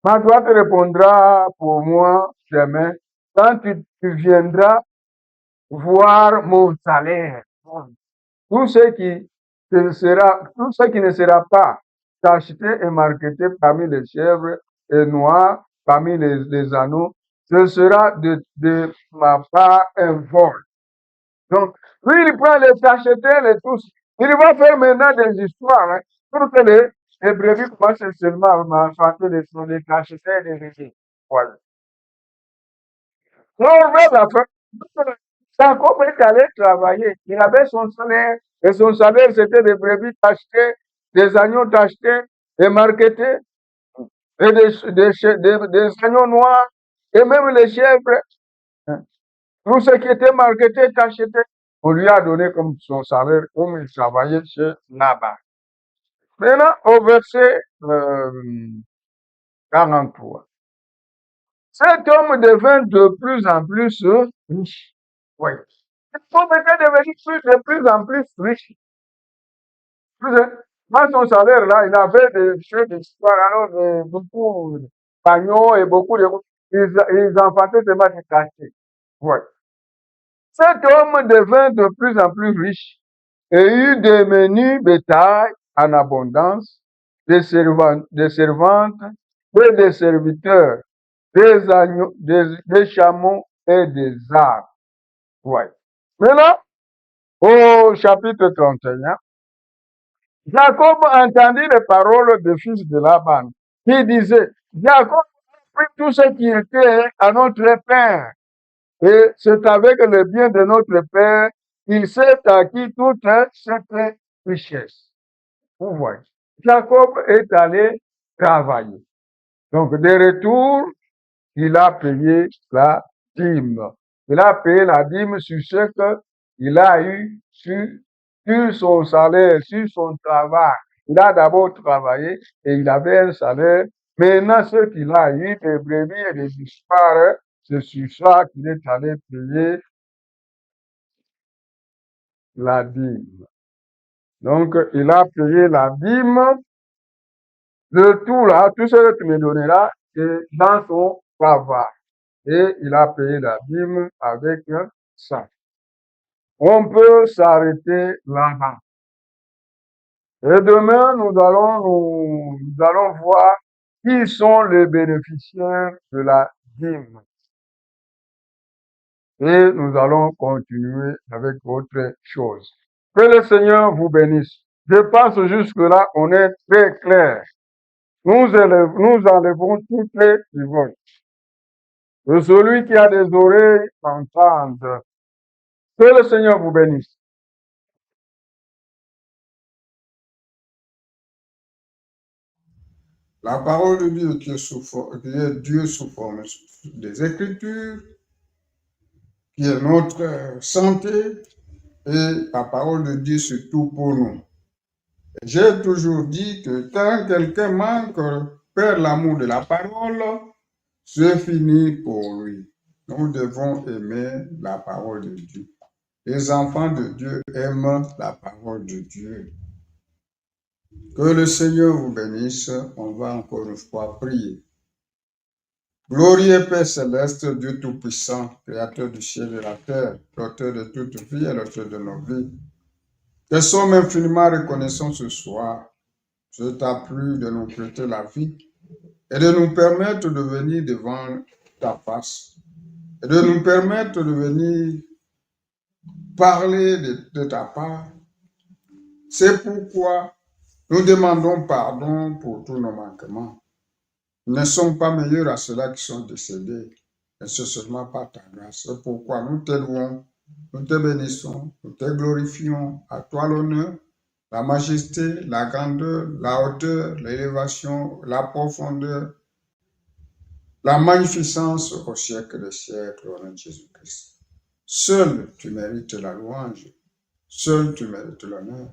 Ma toi te répondra pour moi demain quand tu viendras voir mon salaire. Tout ce qui tout ce qui ne sera pas acheté et marketé parmi les chèvres et noirs, parmi les anneaux, ce sera de ma part un vol. Donc, lui, il prend les achetés, les tous. Il va faire maintenant des histoires, hein, pour que les brebis commencent seulement à chanter les achetés et les régimes. Voilà. Non, vers la fin, Jacob est allé travailler. Il avait son salaire, et son salaire, c'était des brebis achetées, des agneaux achetés et marketés, et des agneaux noirs, et même les chèvres. Hein. Tout ce qui était marketé est acheté. On lui a donné comme son salaire, comme il travaillait chez Laban. Maintenant, au verset 43. Cet homme devint de plus en plus riche. Oui. Cet homme était devenu de plus en plus riche. Dans son salaire, là, il avait des choses d'histoire, alors beaucoup de pagnots et beaucoup de... Ils enfantaient seulement des cachets. Oui. Cet homme devint de plus en plus riche et eut des menus bétail en abondance, des servantes et des serviteurs, des agneaux, des chameaux et des arbres. Ouais. Maintenant, au chapitre 31, Jacob entendit les paroles des fils de Laban qui disaient, Jacob a pris tout ce qui était à notre père. Et c'est avec le bien de notre père il s'est acquis toute cette richesse. Vous voyez, Jacob est allé travailler. Donc, de retour, il a payé la dîme. Il a payé la dîme sur ce qu'il a eu sur son salaire, sur son travail. Il a d'abord travaillé et il avait un salaire. Maintenant, ce qu'il a eu des brebis et des dispares, c'est sur ça qu'il est allé payer la dîme. Donc, il a payé la dîme de tout là, tout ce que tu me donneras, et dans son travail. Et il a payé la dîme avec ça. On peut s'arrêter là-bas. Et demain, nous allons voir qui sont les bénéficiaires de la dîme. Et nous allons continuer avec autre chose. Que le Seigneur vous bénisse. Je pense jusque-là, on est très clair. Nous enlevons toutes les pivotes. Que celui qui a des oreilles entende. Que le Seigneur vous bénisse. La parole de Dieu qui est Dieu sous forme des Écritures, qui est notre santé, et la parole de Dieu surtout pour nous. J'ai toujours dit que quand quelqu'un manque, perd l'amour de la parole, c'est fini pour lui. Nous devons aimer la parole de Dieu. Les enfants de Dieu aiment la parole de Dieu. Que le Seigneur vous bénisse. On va encore une fois prier. Glorieux Père céleste, Dieu Tout-Puissant, Créateur du ciel et de la terre, l'auteur de toute vie et l'auteur de nos vies. Te sommes infiniment reconnaissants ce soir. Je t'ai plu de nous prêter la vie et de nous permettre de venir devant ta face et de nous permettre de venir parler de ta part. C'est pourquoi nous demandons pardon pour tous nos manquements. Nous ne sommes pas meilleurs à ceux-là qui sont décédés, mais c'est seulement par ta grâce. C'est pourquoi nous te louons, nous te bénissons, nous te glorifions. À toi l'honneur, la majesté, la grandeur, la hauteur, l'élévation, la profondeur, la magnificence au siècle des siècles, au nom de Jésus-Christ. Seul tu mérites la louange, seul tu mérites l'honneur,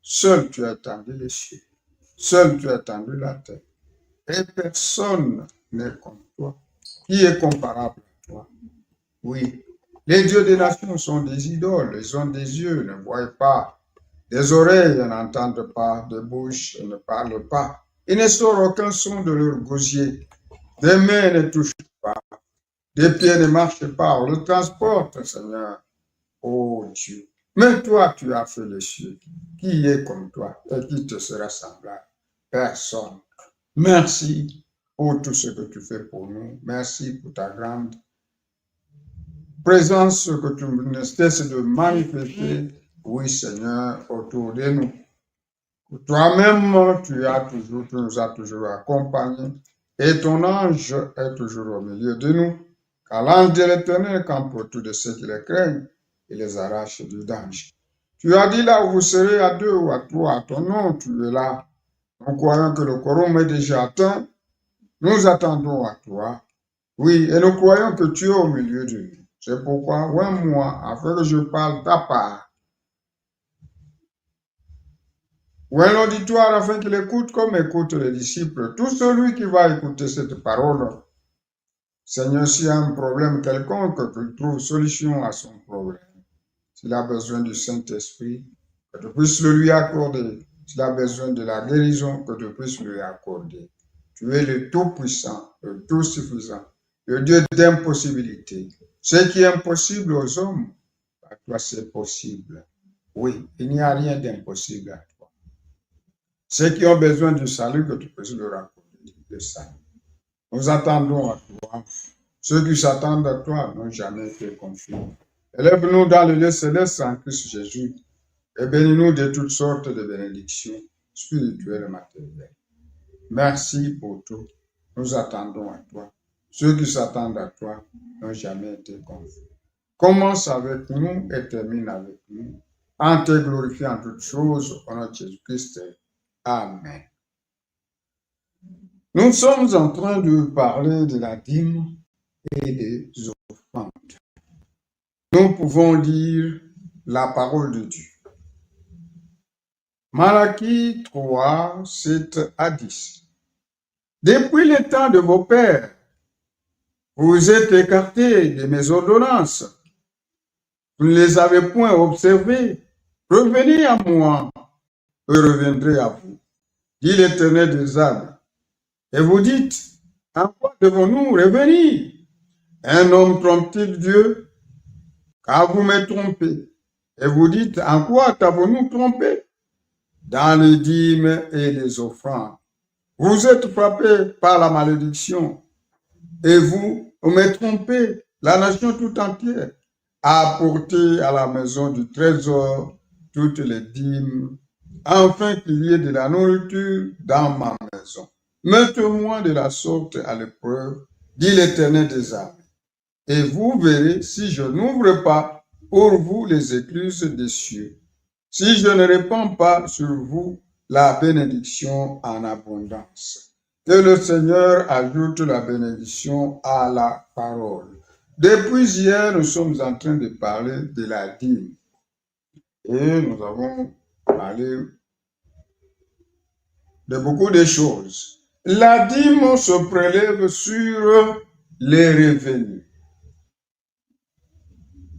seul tu as étendu les cieux, seul tu as étendu la terre. Et personne n'est comme toi. Qui est comparable à toi? Oui, les dieux des nations sont des idoles. Ils ont des yeux, ne voient pas. Des oreilles, n'entendent pas. Des bouches, ne parlent pas. Ils ne sortent aucun son de leur gosier. Des mains ne touchent pas. Des pieds ne marchent pas. On le transporte, Seigneur. Oh Dieu. Mais toi, tu as fait les cieux. Qui est comme toi et qui te sera semblable? Personne. Merci pour tout ce que tu fais pour nous. Merci pour ta grande présence que tu ne cesses de manifester, oui Seigneur, autour de nous. Toi-même, tu nous as toujours accompagnés et ton ange est toujours au milieu de nous. Car l'ange de l'Éternel campe autour de ceux qui les craignent et les arrache du danger. Tu as dit là où vous serez à deux ou à trois, à ton nom, tu es là. Nous croyons que le quorum est déjà atteint. Nous attendons à toi. Oui, et nous croyons que tu es au milieu de nous. C'est pourquoi, moi, afin que je parle ta part. Ou un auditoire afin qu'il écoute comme écoutent les disciples. Tout celui qui va écouter cette parole, Seigneur, s'il y a un problème quelconque, qu'il trouve solution à son problème. S'il a besoin du Saint-Esprit, que tu puisses le lui accorder. S'il a besoin de la guérison, que tu puisses lui accorder. Tu es le Tout-Puissant, le Tout-Suffisant, le Dieu d'impossibilité. Ce qui est impossible aux hommes, à toi c'est possible. Oui, il n'y a rien d'impossible à toi. Ceux qui ont besoin du salut, que tu puisses leur accorder le salut. Nous attendons à toi. Ceux qui s'attendent à toi n'ont jamais été confiants. Élève-nous dans le lieu céleste en Christ Jésus et bénis-nous de toutes sortes de bénédictions spirituelles et matérielles. Merci pour tout. Nous attendons à toi. Ceux qui s'attendent à toi n'ont jamais été confiés. commence avec nous et termine avec nous, en te glorifiant en toutes choses, au nom de Jésus-Christ. Amen. Nous sommes en train de parler de la dîme et des offrandes. Nous pouvons lire la parole de Dieu. Malachie 3, 7 à 10. Depuis le temps de vos pères, vous êtes écartés de mes ordonnances. Vous ne les avez point observées. Revenez à moi, et je reviendrai à vous, dit l'Éternel des armées. Et vous dites, en quoi devons-nous revenir? Un homme trompe-t-il Dieu? Car vous me trompez. Et vous dites, en quoi t'avons-nous trompé? Dans les dîmes et les offrandes. Vous êtes frappés par la malédiction. Et vous me trompez, la nation tout entière, à apporter à la maison du trésor toutes les dîmes, afin qu'il y ait de la nourriture dans ma maison. Mettez-moi de la sorte à l'épreuve, dit l'Éternel des armées. Et vous verrez si je n'ouvre pas pour vous les écluses des cieux, si je ne répands pas sur vous la bénédiction en abondance. Que le Seigneur ajoute la bénédiction à la parole. Depuis hier, nous sommes en train de parler de la dîme. Et nous avons parlé de beaucoup de choses. La dîme se prélève sur les revenus.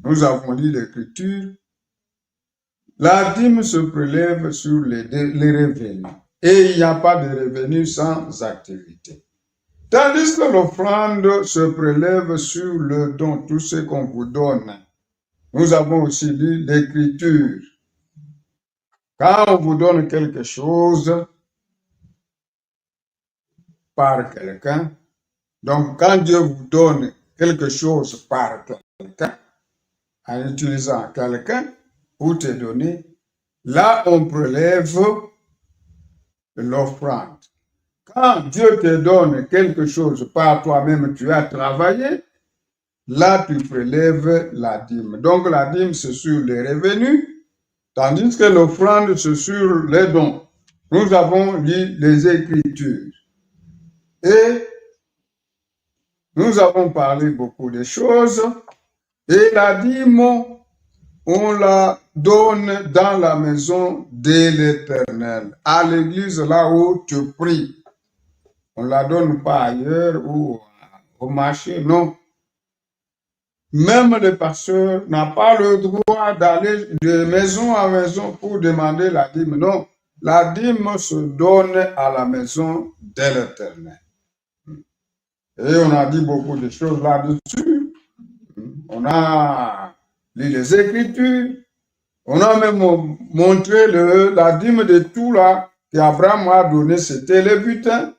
Nous avons lu l'Écriture. La dîme se prélève sur les revenus. Et il n'y a pas de revenus sans activité. Tandis que l'offrande se prélève sur le don, tout ce qu'on vous donne. Nous avons aussi lu l'Écriture. Quand on vous donne quelque chose par quelqu'un, donc quand Dieu vous donne quelque chose par quelqu'un, en utilisant quelqu'un pour te donner, là on prélève l'offrande. Quand Dieu te donne quelque chose par toi-même, tu as travaillé, là tu prélèves la dîme. Donc la dîme c'est sur les revenus, tandis que l'offrande c'est sur les dons. Nous avons lu les Écritures. Et nous avons parlé beaucoup de choses. Et la dîme, on la donne dans la maison de l'Éternel, à l'église là où tu pries. On ne la donne pas ailleurs ou au marché, non. Même le pasteur n'a pas le droit d'aller de maison à maison pour demander la dîme. Non, la dîme se donne à la maison de l'Éternel. Et on a dit beaucoup de choses là-dessus. On a lu les Écritures. On a même montré la dîme de tout là qu'Abraham a donné, c'était le butin.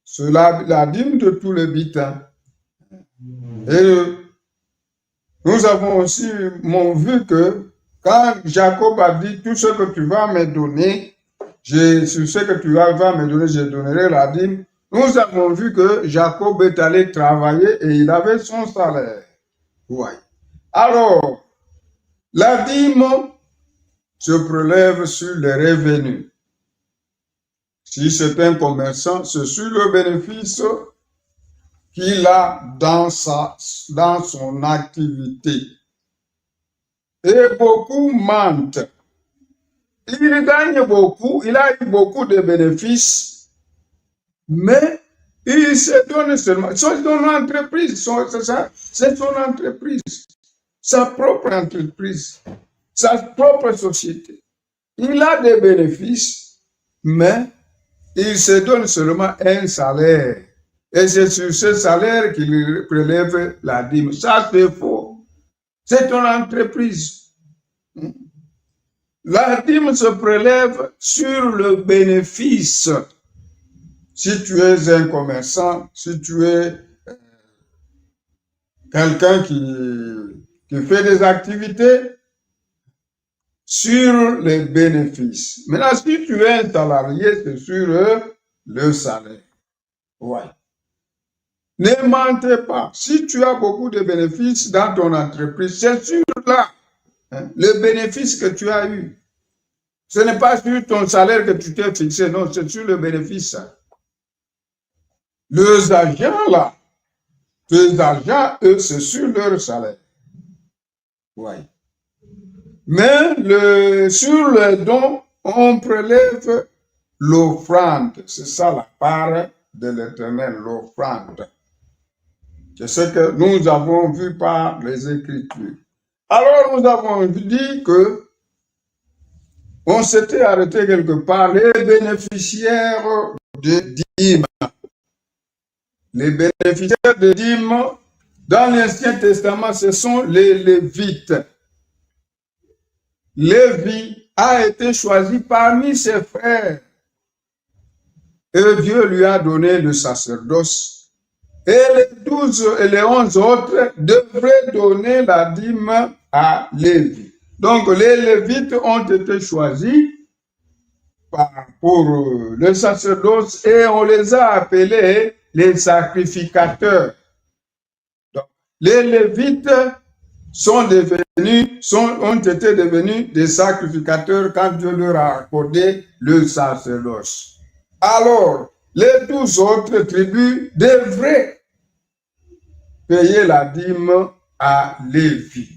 C'est la dîme de tous les butins. Et nous avons aussi vu que quand Jacob a dit tout ce que tu vas me donner, sur ce que tu vas me donner, je donnerai la dîme. Nous avons vu que Jacob est allé travailler et il avait son salaire. Ouais. Alors, la dîme se prélève sur les revenus. Si c'est un commerçant, c'est sur le bénéfice qu'il a dans son activité. Et beaucoup mentent. Il gagne beaucoup, il a eu beaucoup de bénéfices, mais il se donne seulement, c'est son entreprise, c'est son entreprise, sa propre entreprise, sa propre société. Il a des bénéfices, mais il se donne seulement un salaire. Et c'est sur ce salaire qu'il prélève la dîme. Ça, c'est faux. C'est ton entreprise. La dîme se prélève sur le bénéfice. Si tu es un commerçant, si tu es quelqu'un qui fait des activités, sur les bénéfices. Maintenant, si tu es un salarié, c'est sur le salaire. Ouais. Ne mentez pas. Si tu as beaucoup de bénéfices dans ton entreprise, c'est sur là, le bénéfice que tu as eu. Ce n'est pas sur ton salaire que tu t'es fixé, non, c'est sur le bénéfice. Les agents là, les agents, eux, c'est sur leur salaire. Oui. Mais sur le don, on prélève l'offrande. C'est ça la part de l'Éternel, l'offrande. C'est ce que nous avons vu par les Écritures. Alors nous avons dit que on s'était arrêté quelque part, les bénéficiaires de dîmes. Les bénéficiaires de dîmes, dans l'Ancien Testament, ce sont les Lévites. Lévi a été choisi parmi ses frères. Et Dieu lui a donné le sacerdoce. Et les 12 et les 11 autres devraient donner la dîme à Lévi. Donc les Lévites ont été choisis pour le sacerdoce et on les a appelés les sacrificateurs. Donc, les Lévites ont été devenus des sacrificateurs quand Dieu leur a accordé le sacerdoce. Alors, les 12 autres tribus devraient payer la dîme à Lévi,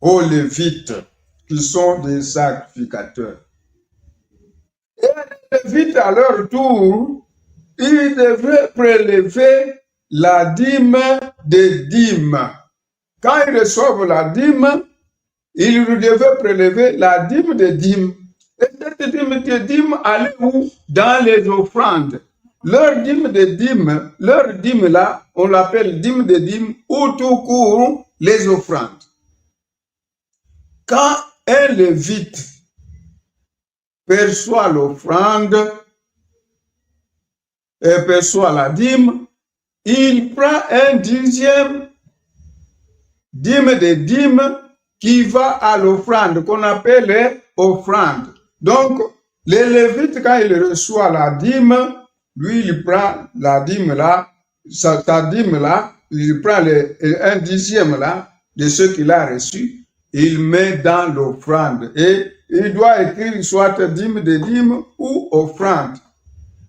aux Lévites, qui sont des sacrificateurs. Et les Lévites, à leur tour, ils devraient prélever la dîme des dîmes. Quand ils reçoivent la dîme, ils devaient prélever la dîme des dîmes. Et cette dîme des dîmes allait où? Dans les offrandes. Leur dîme des dîmes, leur dîme là, on l'appelle dîme des dîmes ou tout court les offrandes. Quand un Lévite perçoit l'offrande et perçoit la dîme, il prend un dixième dîme des dîmes qui va à l'offrande, qu'on appelle offrande. Donc, les Lévites, quand il reçoit la dîme, lui, il prend la dîme là, sa dîme là, il prend un dixième là de ce qu'il a reçu, il met dans l'offrande. Et il doit écrire soit dîme de dîme ou offrande.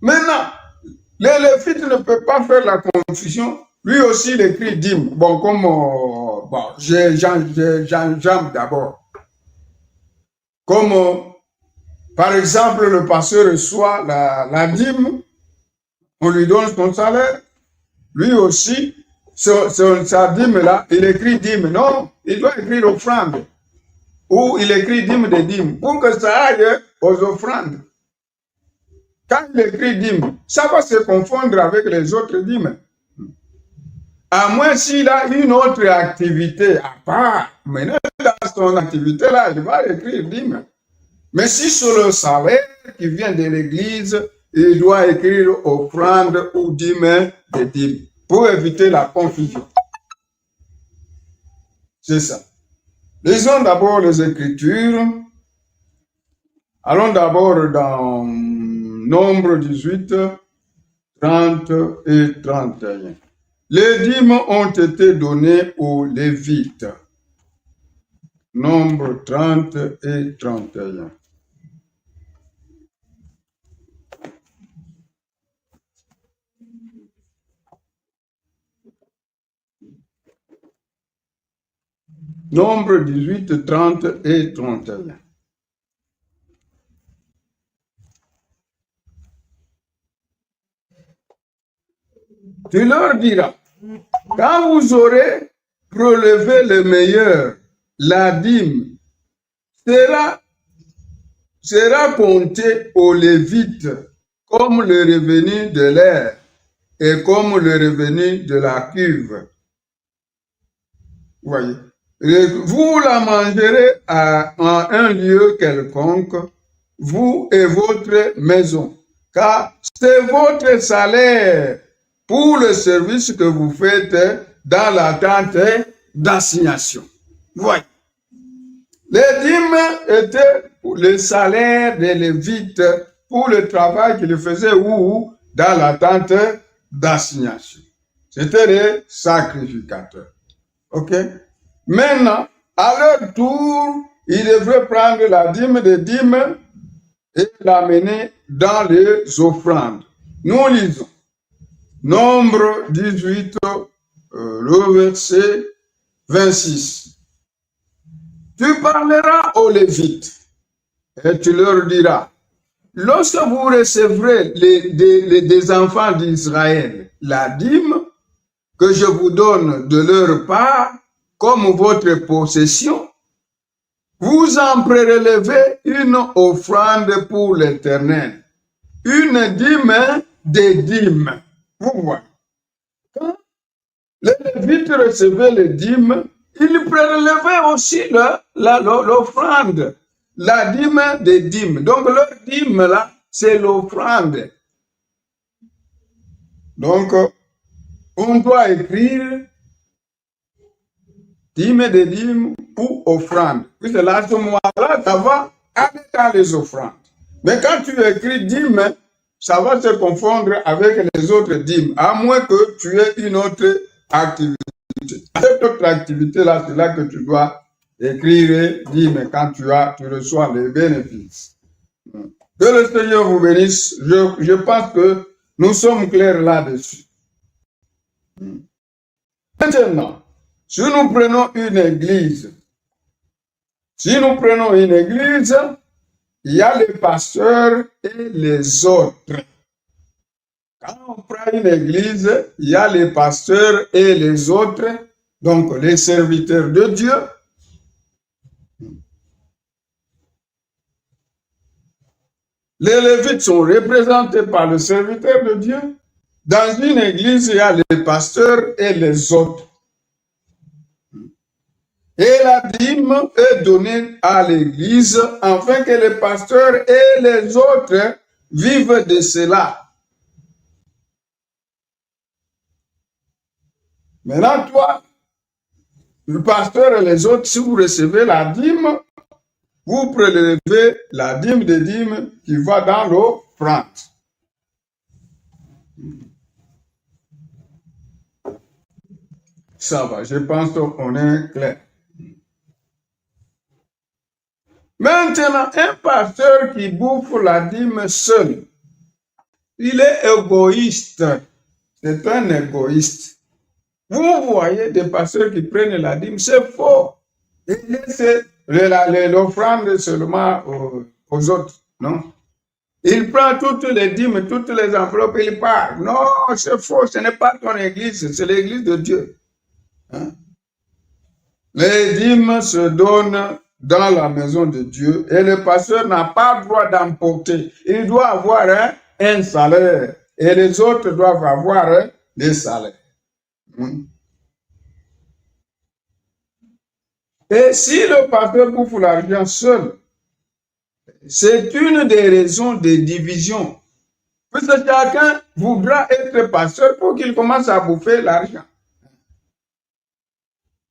Maintenant, les Lévites ne peuvent pas faire la confusion. Lui aussi, il écrit dîme. Bon, comme j'enjambe d'abord. Comme, par exemple, le pasteur reçoit la dîme, on lui donne son salaire. Lui aussi, sa dîme là, il écrit dîme. Non, il doit écrire offrande. Ou il écrit dîme de dîme, pour que ça aille aux offrandes. Quand il écrit dîme, ça va se confondre avec les autres dîmes. À moins s'il a une autre activité à part, maintenant dans son activité là, il va écrire dîme. Mais si sur le salaire qui vient de l'église, il doit écrire offrande ou dîme de dîme, pour éviter la confusion. C'est ça. Lisons d'abord les Écritures. Allons d'abord dans Nombre 18, 30 et 31. Les dîmes ont été donnés aux Lévites. Nombre 30 et 31. Nombre 18, 30 et 31. Tu leur diras, quand vous aurez prélevé le meilleur, la dîme sera comptée aux Lévites comme le revenu de l'air et comme le revenu de la cuve. Vous voyez? Vous la mangerez en un lieu quelconque, vous et votre maison, car c'est votre salaire pour le service que vous faites dans la tente d'assignation. Voyez. Les dîmes étaient le salaire des Lévites pour le travail qu'ils faisaient où? Dans la tente d'assignation. C'était les sacrificateurs. OK? Maintenant, à leur tour, ils devraient prendre la dîme des dîmes et l'amener dans les offrandes. Nous lisons Nombre 18, le verset 26. Tu parleras aux Lévites et tu leur diras, lorsque vous recevrez des enfants d'Israël la dîme que je vous donne de leur part comme votre possession, vous en prélevez une offrande pour l'Éternel, une dîme des dîmes. Vous voyez, quand les Lévites recevaient les dîmes, ils prélevaient aussi l'offrande, la dîme des dîmes. Donc leur dîme là, c'est l'offrande. Donc, on doit écrire dîme des dîmes ou offrande. Puis c'est là, à ce moment-là, ça va aller dans les offrandes. Mais quand tu écris dîme, ça va se confondre avec les autres dîmes, à moins que tu aies une autre activité. Cette autre activité-là, c'est là que tu dois écrire dîme quand tu reçois les bénéfices. Que le Seigneur vous bénisse. Je pense que nous sommes clairs là-dessus. Maintenant, si nous prenons une église, il y a les pasteurs et les autres. Quand on prend une église, il y a les pasteurs et les autres, donc les serviteurs de Dieu. Les Lévites sont représentés par le serviteur de Dieu. Dans une église, il y a les pasteurs et les autres. Et la dîme est donnée à l'église afin que les pasteurs et les autres vivent de cela. Maintenant, toi, le pasteur et les autres, si vous recevez la dîme, vous prélevez la dîme des dîmes qui va dans l'offrande. Ça va, je pense qu'on est clair. Maintenant, un pasteur qui bouffe la dîme seul, il est égoïste. C'est un égoïste. Vous voyez des pasteurs qui prennent la dîme, c'est faux. Ils laissent l'offrande seulement aux autres, non? Il prend toutes les dîmes, toutes les enveloppes, il part. Non, c'est faux, ce n'est pas ton église, c'est l'église de Dieu. Hein? Les dîmes se donnent dans la maison de Dieu et le pasteur n'a pas le droit d'emporter. Il doit avoir un salaire et les autres doivent avoir des salaires. Et si le pasteur bouffe l'argent seul, c'est une des raisons de division. Parce que chacun voudra être pasteur pour qu'il commence à bouffer l'argent.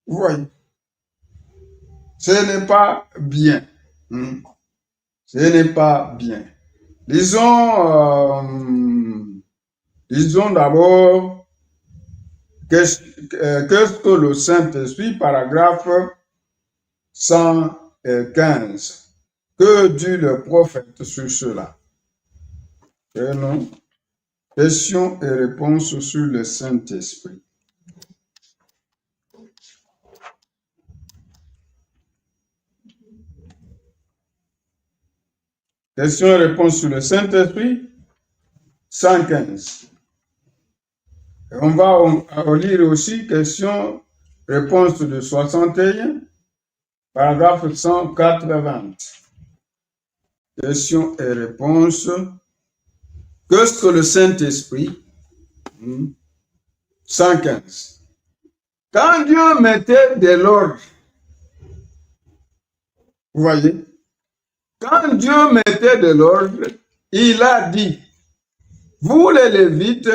Vous voyez? Ce n'est pas bien. Ce n'est pas bien. Disons d'abord qu'est-ce que le Saint-Esprit, paragraphe 115. Que dit le prophète sur cela? Non. Questions et réponses sur le Saint-Esprit. Questions et réponses sur le Saint-Esprit, 115. Et on va lire aussi questions, réponses de 61, paragraphe 180. Questions et réponses. Qu'est-ce que le Saint-Esprit? 115. Quand Dieu mettait de l'ordre, vous voyez, quand Dieu mettait de l'ordre, il a dit, vous les Lévites,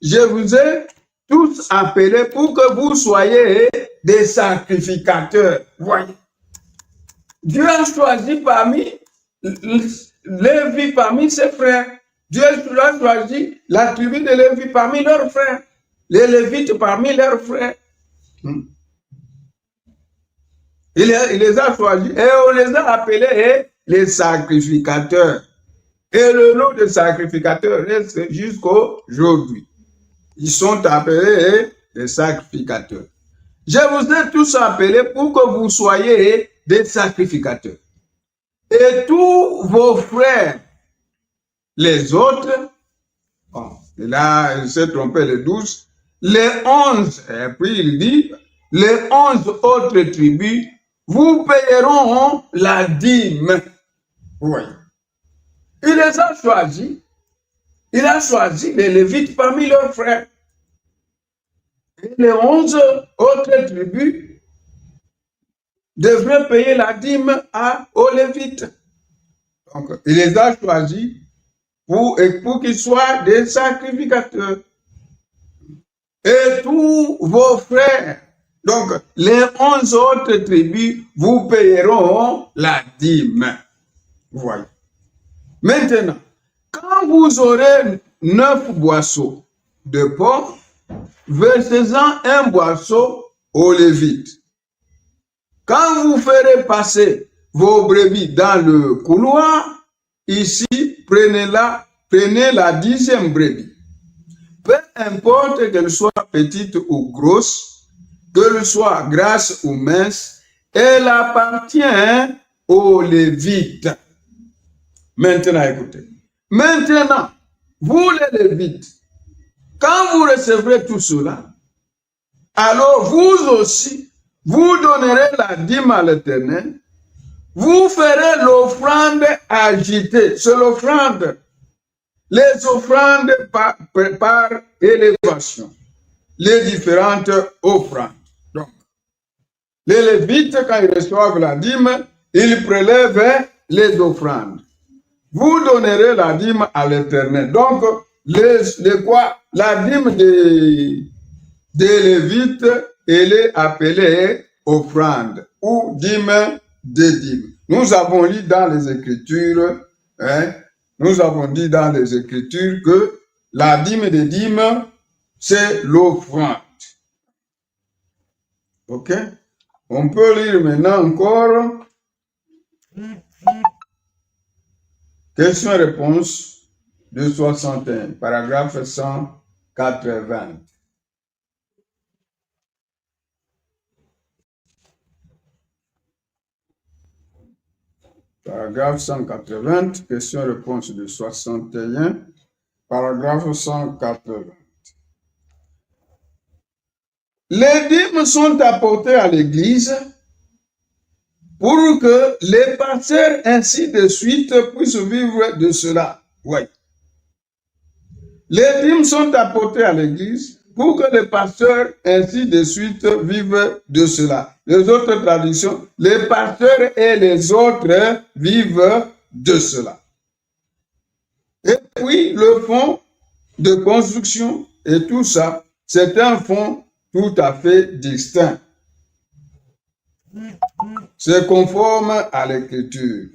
je vous ai tous appelés pour que vous soyez des sacrificateurs. Voyez. Dieu a choisi parmi Lévi, parmi ses frères, Dieu a choisi la tribu de Lévi parmi leurs frères, les Lévites parmi leurs frères. Il les a choisis et on les a appelés les sacrificateurs. Et le nom de sacrificateurs reste jusqu'aujourd'hui. Ils sont appelés les sacrificateurs. Je vous ai tous appelés pour que vous soyez des sacrificateurs. Et tous vos frères, les autres, bon, là, il s'est trompé, les 12, les 11, et puis il dit, les 11 autres tribus vous payeront la dîme. Oui. Il les a choisis. Il a choisi les Lévites parmi leurs frères. Et les 11 autres tribus devraient payer la dîme aux Lévites. Donc, il les a choisis pour qu'ils soient des sacrificateurs. Et tous vos frères, donc les 11 autres tribus, vous payeront la dîme. Voyez. Maintenant, quand vous aurez 9 boisseaux de pommes, versez-en un boisseau aux Lévites. Quand vous ferez passer vos brebis dans le couloir, ici, prenez la 10e brebis. Peu importe qu'elle soit petite ou grosse, qu'elle soit grasse ou mince, elle appartient aux Lévites. Maintenant, écoutez. Maintenant, vous les Lévites, quand vous recevrez tout cela, alors vous aussi, vous donnerez la dîme à l'Éternel, vous ferez l'offrande agitée. C'est l'offrande. Les offrandes par élévation. Les différentes offrandes. Donc, les Lévites, quand ils reçoivent la dîme, ils prélèvent les offrandes. Vous donnerez la dîme à l'Éternel. Donc, la dîme des Lévites, elle est appelée offrande ou dîme des dîmes. Nous avons lu dans les Écritures, nous avons dit dans les Écritures que la dîme des dîmes, c'est l'offrande. Ok? On peut lire maintenant encore. Question-réponse de 61, paragraphe 180. Paragraphe 180, question-réponse de 61, paragraphe 180. Les dîmes sont apportés à l'Église pour que les pasteurs ainsi de suite puissent vivre de cela. Oui. Les dîmes sont apportés à l'Église pour que les pasteurs ainsi de suite vivent de cela. Les autres traductions, les pasteurs et les autres vivent de cela. Et puis le fonds de construction et tout ça, c'est un fonds tout à fait distinct. C'est conforme à l'Écriture.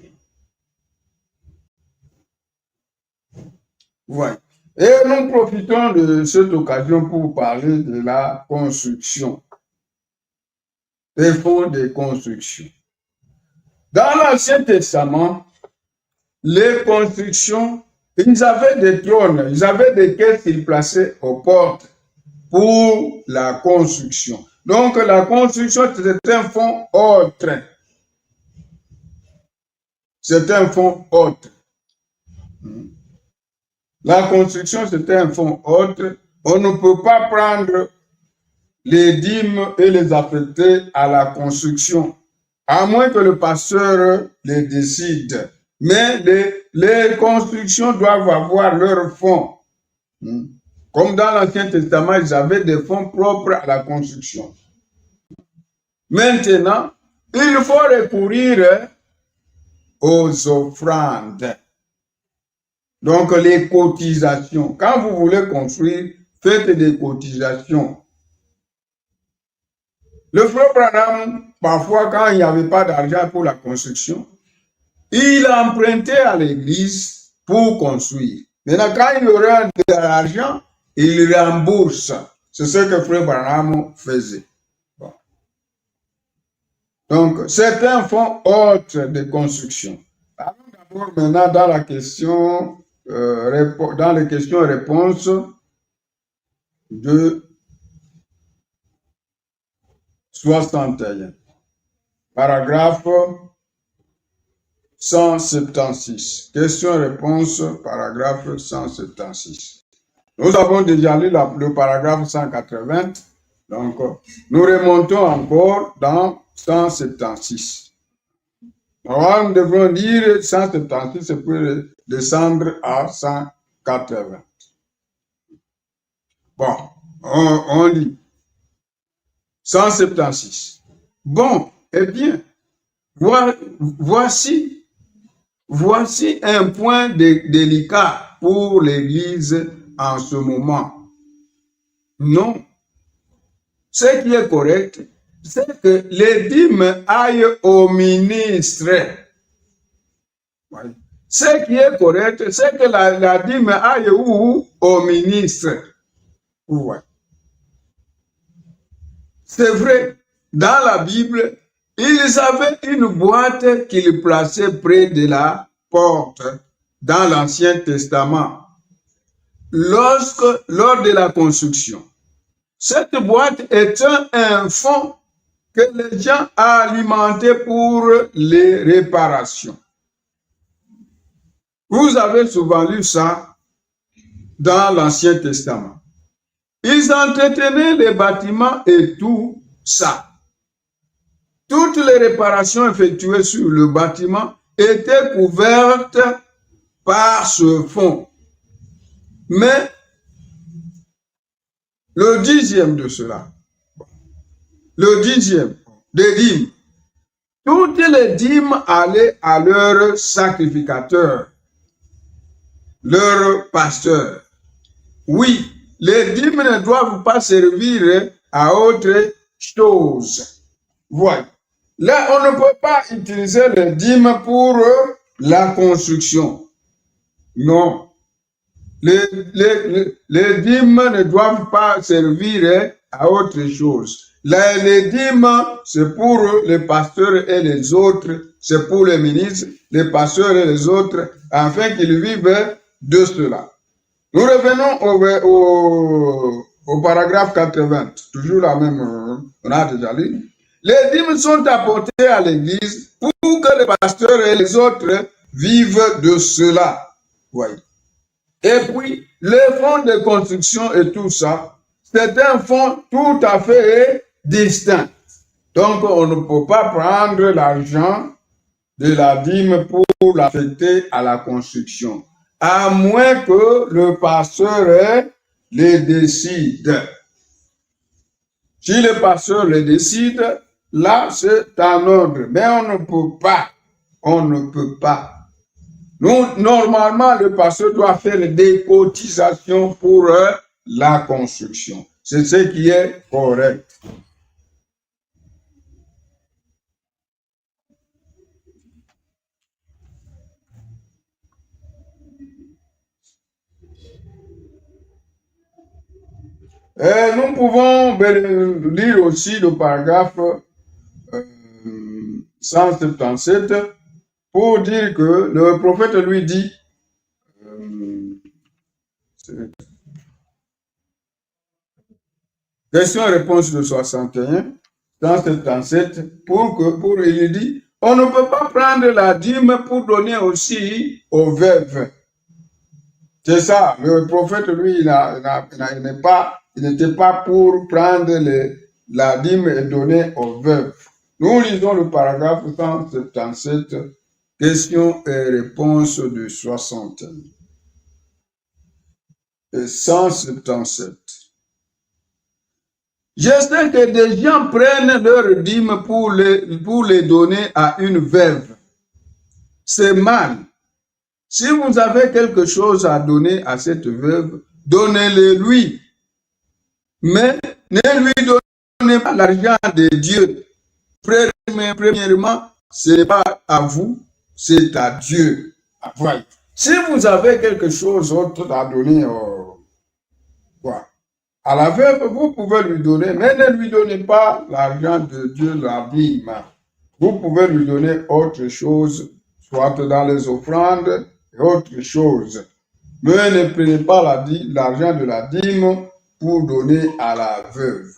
Ouais. Et nous profitons de cette occasion pour parler de la construction. Les fonds de construction. Dans l'Ancien Testament, les constructions, ils avaient des trônes, ils avaient des caisses qu'ils plaçaient aux portes pour la construction. Donc, la construction, c'est un fonds autre. C'est un fonds autre. La construction, c'est un fonds autre. On ne peut pas prendre les dîmes et les affecter à la construction, à moins que le pasteur les décide. Mais les constructions doivent avoir leur fonds. Comme dans l'Ancien Testament, ils avaient des fonds propres à la construction. Maintenant, il faut recourir aux offrandes. Donc, les cotisations. Quand vous voulez construire, faites des cotisations. Le frère Branham, parfois, quand il n'y avait pas d'argent pour la construction, il empruntait à l'église pour construire. Maintenant, quand il aura de l'argent, il rembourse. C'est ce que Frère Branham faisait. Bon. Donc, certains font autre de construction. Allons d'abord maintenant dans la question, dans les questions-réponses de 61. Paragraphe 176. Question-réponse, paragraphe 176. Nous avons déjà lu le paragraphe 180. Donc, nous remontons encore dans 176. Alors, nous devons lire 176 et puis descendre à 180. Bon, on lit. 176. Bon, eh bien, voici un point délicat pour l'Église en ce moment. Non. Ce qui est correct, c'est que les dîmes aillent au ministre. Ce qui est correct, c'est que la dîme aille où? Au ministre. Ouais. C'est vrai, dans la Bible, ils avaient une boîte qu'ils plaçaient près de la porte dans l'Ancien Testament. Lors de la construction, cette boîte est un fonds que les gens alimentaient pour les réparations. Vous avez souvent lu ça dans l'Ancien Testament. Ils entretenaient les bâtiments et tout ça. Toutes les réparations effectuées sur le bâtiment étaient couvertes par ce fonds. Mais le dixième de cela, le dixième des dîmes, toutes les dîmes allaient à leur sacrificateur, leur pasteur. Oui, les dîmes ne doivent pas servir à autre chose. Voilà. Là, on ne peut pas utiliser les dîmes pour la construction. Non. Les dîmes ne doivent pas servir à autre chose. Les dîmes, c'est pour les pasteurs et les autres, c'est pour les ministres, les pasteurs et les autres, afin qu'ils vivent de cela. Nous revenons au paragraphe 80, toujours la même, on a déjà lu. Les dîmes sont apportées à l'Église pour que les pasteurs et les autres vivent de cela. Voyez. Et puis, le fonds de construction et tout ça, c'est un fonds tout à fait distinct. Donc, on ne peut pas prendre l'argent de la dîme pour l'affecter à la construction, à moins que le pasteur le décide. Si le pasteur le décide, là, c'est un ordre. Mais on ne peut pas. On ne peut pas. Nous, normalement, le pasteur doit faire des cotisations pour la construction. C'est ce qui est correct. Et nous pouvons lire aussi le paragraphe 177 pour dire que le prophète lui dit, question-réponse de 61, 177, pour il dit, on ne peut pas prendre la dîme pour donner aussi aux veuves. C'est ça, le prophète, lui, il n'était pas pour prendre la dîme et donner aux veuves. Nous lisons le paragraphe 177, questions et réponses de 61. Et 177. Je sais que des gens prennent leur dîme pour les donner à une veuve. C'est mal. Si vous avez quelque chose à donner à cette veuve, donnez-le lui. Mais ne lui donnez pas l'argent de Dieu. Premièrement, ce n'est pas à vous, c'est à Dieu. Voilà. Si vous avez quelque chose d'autre à donner à la veuve, vous pouvez lui donner, mais ne lui donnez pas l'argent de Dieu, la dîme. Vous pouvez lui donner autre chose, soit dans les offrandes et autre chose. Mais ne prenez pas l'argent de la dîme pour donner à la veuve.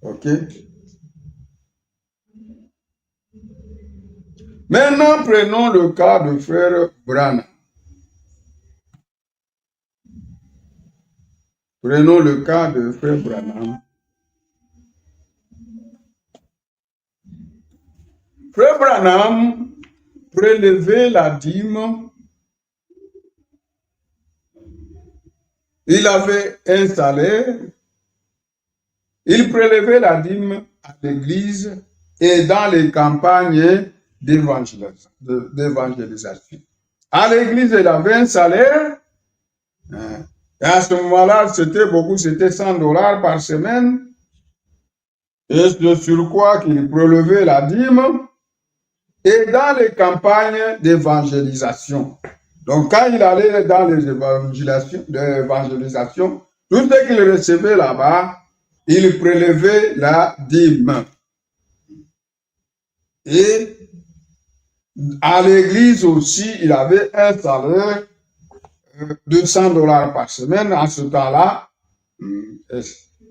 OK? Maintenant, prenons le cas de frère Branham. Prenons le cas de frère Branham. Frère Branham prélevait la dîme. Il avait un salaire. Il prélevait la dîme à l'église et dans les campagnes d'évangélisation. À l'église, il avait un salaire. Et à ce moment-là, c'était beaucoup, c'était $100 par semaine. Et de surcroît qu'il prélevait la dîme. Et dans les campagnes d'évangélisation. Donc, quand il allait dans les évangélisations, tout ce qu'il recevait là-bas, il prélevait la dîme. Et à l'église aussi, il avait un salaire de $100 par semaine en ce temps-là.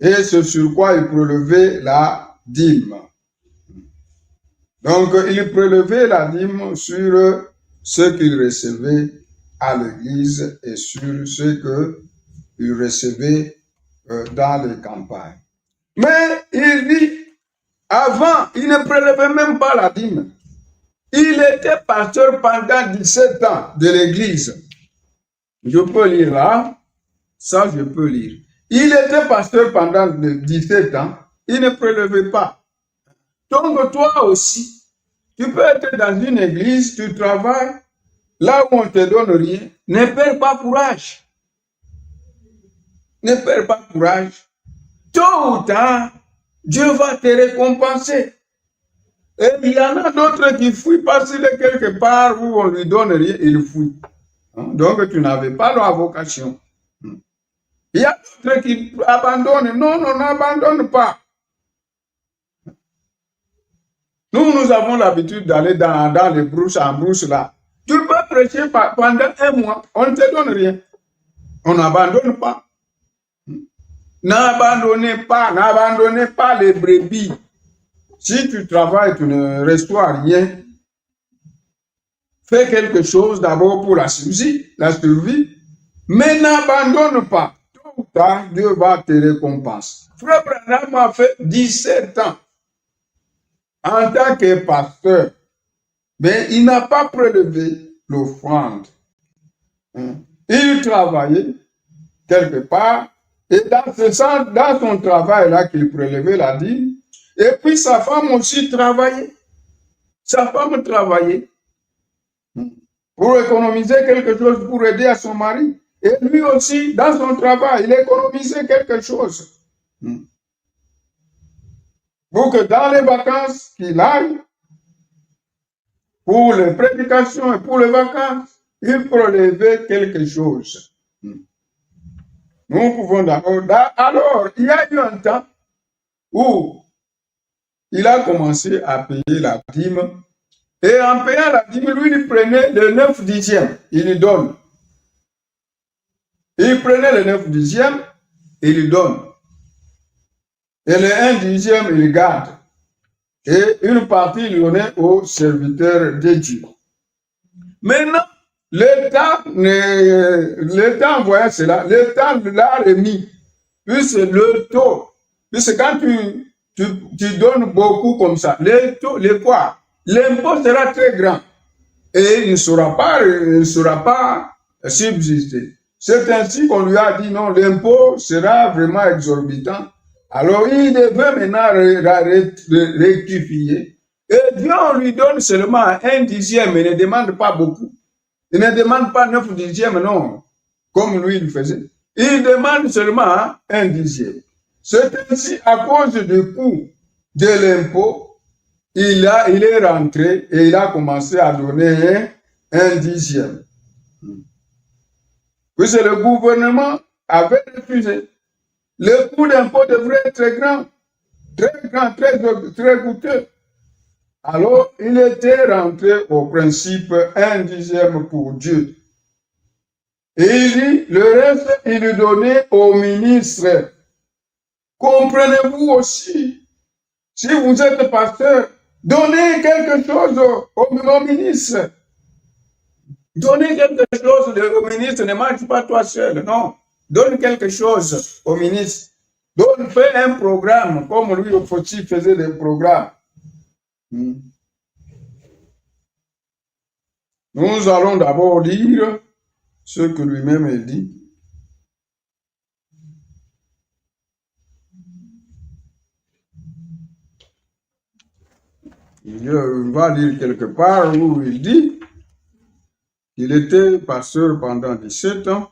Et ce sur quoi il prélevait la dîme. Donc, il prélevait la dîme sur ce qu'il recevait à l'église et sur ce qu'il recevait dans les campagnes. Mais il dit, avant, il ne prélevait même pas la dîme. Il était pasteur pendant 17 ans de l'église. Je peux lire là, ça je peux lire. Il était pasteur pendant 17 ans, il ne prélevait pas. Donc toi aussi, tu peux être dans une église, tu travailles, là où on ne te donne rien, ne perds pas courage. Ne perds pas courage. Tôt ou tard, Dieu va te récompenser. Et il y en a d'autres qui fuient parce qu'il est quelque part où on ne lui donne rien, il fuit. Donc tu n'avais pas la vocation. Il y a d'autres qui abandonnent. Non, on n'abandonne pas. Nous avons l'habitude d'aller dans les brousses en brousse là. Tu peux prêcher pendant un mois, on ne te donne rien. On n'abandonne pas. N'abandonnez pas les brebis. Si tu travailles, tu ne reçois rien. Fais quelque chose d'abord pour la survie, mais n'abandonne pas. Tôt ou tard, Dieu va te récompenser. Frère Branham a fait 17 ans en tant que pasteur, mais il n'a pas prélevé l'offrande. Il travaillait quelque part, et dans son travail là qu'il prélevait la dîme, et puis sa femme aussi travaillait. Sa femme travaillait pour économiser quelque chose, pour aider à son mari. Et lui aussi, dans son travail, il économisait quelque chose. Pour que dans les vacances qu'il aille, pour les prédications et pour les vacances, il prélevait quelque chose. Nous pouvons d'abord. Alors, il y a eu un temps où il a commencé à payer la dîme. Et en payant la dîme, lui, il prenait le 9/10, il lui donne. Il prenait le 9/10, il lui donne. Et le 1/10, il garde. Et une partie, il donnait aux serviteurs de Dieu. Maintenant, l'État envoyait cela, l'État l'a remis. Puisque le taux, puisque quand tu donnes beaucoup comme ça, l'impôt sera très grand et il ne sera pas subsisté. C'est ainsi qu'on lui a dit non, l'impôt sera vraiment exorbitant. Alors il devait maintenant rectifier. Et Dieu lui donne seulement 1/10, il ne demande pas beaucoup. Il ne demande pas 9/10, non, comme lui il faisait. Il demande seulement 1/10. C'est ainsi à cause du coût de l'impôt il est rentré et il a commencé à donner un dixième. Puis c'est le gouvernement avait refusé. Le coût d'impôt devrait être très grand, très coûteux. Alors, il était rentré au principe un dixième pour Dieu. Et il dit, le reste, il le donnait au ministre. Comprenez-vous aussi, si vous êtes pasteur, donnez quelque chose au ministre. Donnez quelque chose au ministre, ne marche pas toi seul, non. Donne quelque chose au ministre. Fais un programme, comme lui aussi faisait des programmes. Nous allons d'abord lire ce que lui-même dit. On va lire quelque part où il dit qu'il était pasteur pendant 17 ans.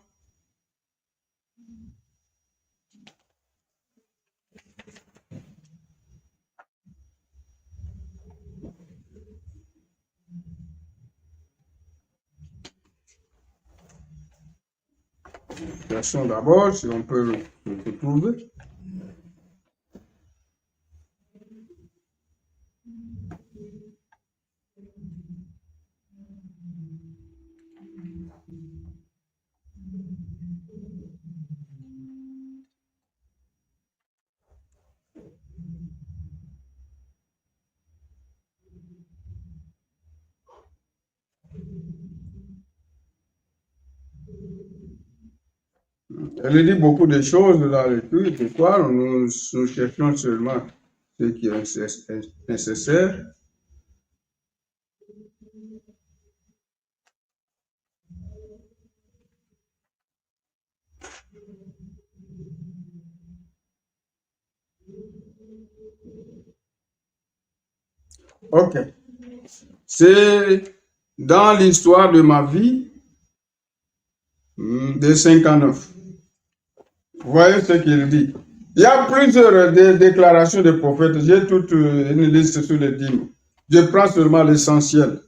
Cherchons d'abord si on peut le trouver. Elle dit beaucoup de choses dans l'étude, c'est quoi? Nous cherchons seulement ce qui est nécessaire. Ok. C'est dans l'histoire de ma vie de 59. Vous voyez ce qu'il dit. Il y a plusieurs déclarations de prophètes. J'ai toute une liste sur les dîmes. Je prends seulement l'essentiel.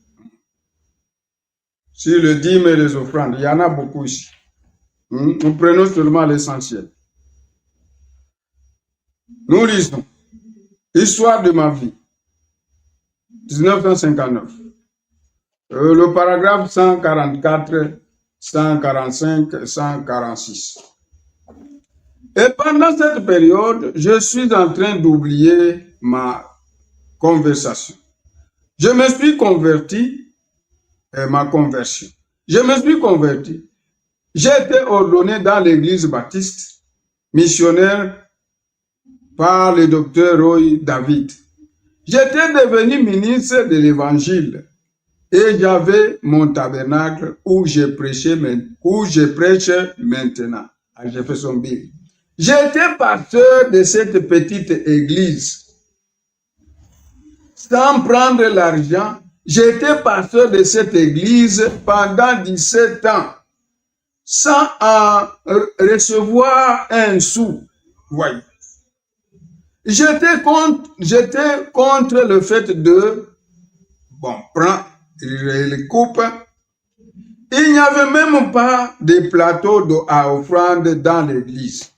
Sur le dîme et les offrandes, il y en a beaucoup ici. Nous prenons seulement l'essentiel. Nous lisons. Histoire de ma vie. 1959. Le paragraphe 144, 145, 146. Et pendant cette période, je suis en train d'oublier ma conversation. Je me suis converti, ma conversion. Je me suis converti. J'ai été ordonné dans l'église baptiste, missionnaire par le docteur Roy David. J'étais devenu ministre de l'évangile et j'avais mon tabernacle où je prêche maintenant à Jeffersonville. J'étais pasteur de cette petite église. Sans prendre l'argent, j'étais pasteur de cette église pendant 17 ans, sans en recevoir un sou. Voyez. J'étais contre le fait de, prends les coupes. Il n'y avait même pas de plateau à offrande dans l'église.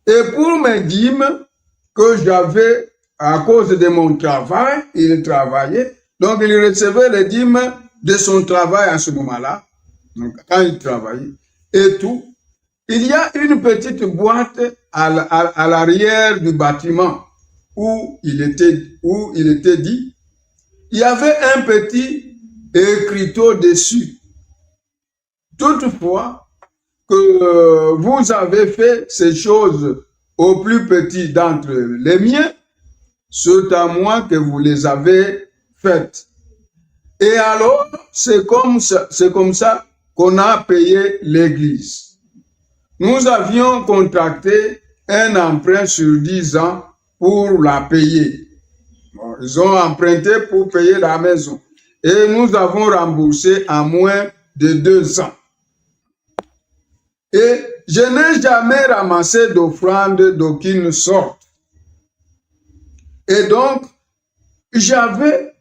Et pour mes dîmes que j'avais à cause de mon travail, il travaillait, donc il recevait les dîmes de son travail à ce moment-là, donc quand il travaillait, et tout. Il y a une petite boîte à l'arrière du bâtiment où il était dit, il y avait un petit écriteau dessus. Toutefois, que vous avez fait ces choses au plus petit d'entre les miens, c'est à moi que vous les avez faites. Et alors, c'est comme ça qu'on a payé l'église. Nous avions contracté un emprunt sur 10 ans pour la payer. Ils ont emprunté pour payer la maison. Et nous avons remboursé en moins de 2 ans. Et je n'ai jamais ramassé d'offrande d'aucune sorte. Et donc, j'avais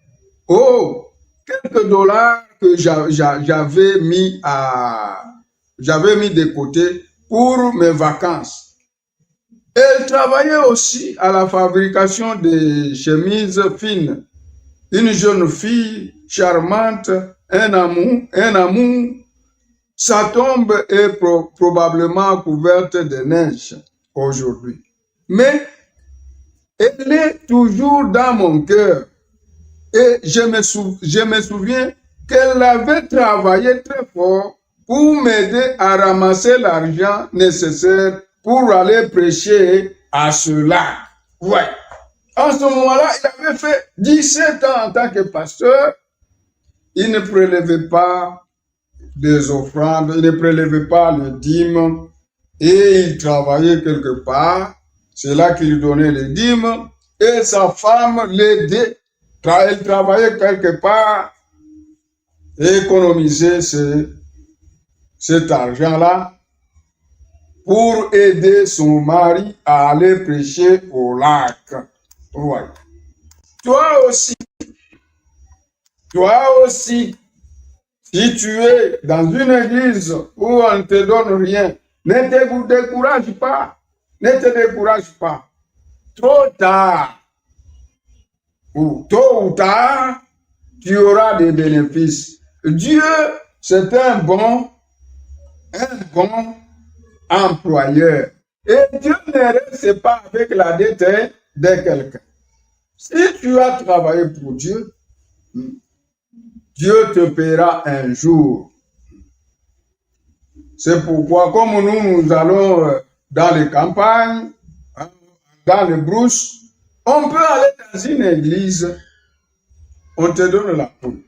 quelques dollars que j'avais mis de côté pour mes vacances. Elle travaillait aussi à la fabrication des chemises fines. Une jeune fille charmante, un amour. Sa tombe est probablement couverte de neige aujourd'hui. Mais elle est toujours dans mon cœur. Et je me souviens qu'elle avait travaillé très fort pour m'aider à ramasser l'argent nécessaire pour aller prêcher à ce lac. Ouais. En ce moment-là, il avait fait 17 ans en tant que pasteur. Il ne prélevait pas des offrandes, il ne prélevait pas le dîme et il travaillait quelque part. C'est là qu'il donnait les dîmes et sa femme l'aidait. Elle travaillait quelque part et économisait cet argent-là pour aider son mari à aller prêcher au lac. Ouais. Toi aussi, si tu es dans une église où on ne te donne rien, ne te décourage pas. Ne te décourage pas. Trop tard, ou tôt ou tard, tu auras des bénéfices. Dieu, c'est un bon employeur. Et Dieu ne reste pas avec la dette de quelqu'un. Si tu as travaillé pour Dieu, Dieu te paiera un jour. C'est pourquoi, comme nous allons dans les campagnes, dans les brousses, on peut aller dans une église, on te donne la poule.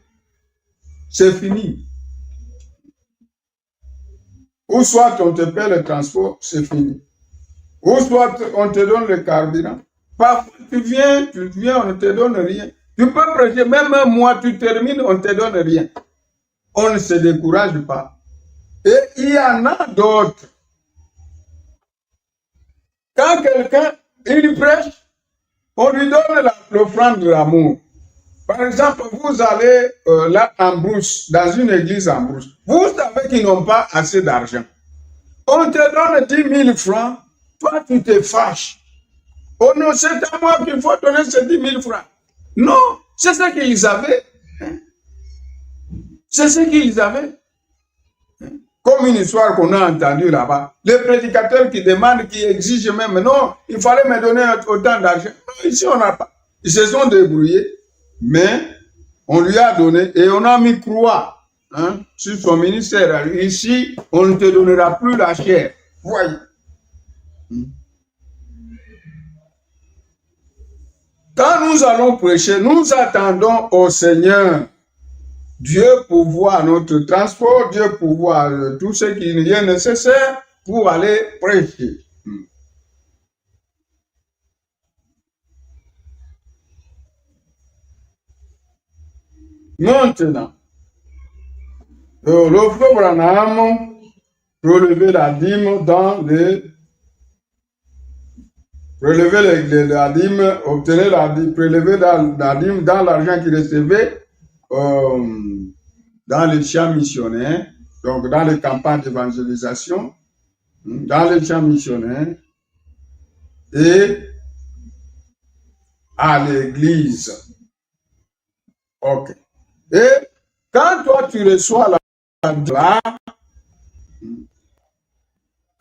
C'est fini. Ou soit on te paie le transport, c'est fini. Ou soit on te donne le carburant. Parfois, tu viens, on ne te donne rien. Tu peux prêcher, même un mois, tu termines, on ne te donne rien. On ne se décourage pas. Et il y en a d'autres. Quand quelqu'un, il prêche, on lui donne l'offrande de l'amour. Par exemple, vous allez là en brousse, dans une église en brousse. Vous savez qu'ils n'ont pas assez d'argent. On te donne 10 000 francs, toi tu te fâches. Oh non, c'est à moi qu'il faut donner ces 10 000 francs. Non, c'est ce qu'ils avaient. C'est ce qu'ils avaient. Comme une histoire qu'on a entendue là-bas. Les prédicateurs qui demandent, qui exigent même, non, il fallait me donner autant d'argent. Ici, on n'a pas. Ils se sont débrouillés, mais on lui a donné et on a mis croix sur son ministère. Ici, on ne te donnera plus la chair. Voyez. Quand nous allons prêcher, nous attendons au Seigneur. Dieu pourvoit notre transport, Dieu pourvoit tout ce qui est nécessaire pour aller prêcher. Maintenant, le frère Branham relevait la dîme dans obtenait la dîme, prélever la dîme dans l'argent qu'il recevait dans les champs missionnaires, donc dans les campagnes d'évangélisation, dans les champs missionnaires et à l'église. Ok. Et quand toi tu reçois la dîme,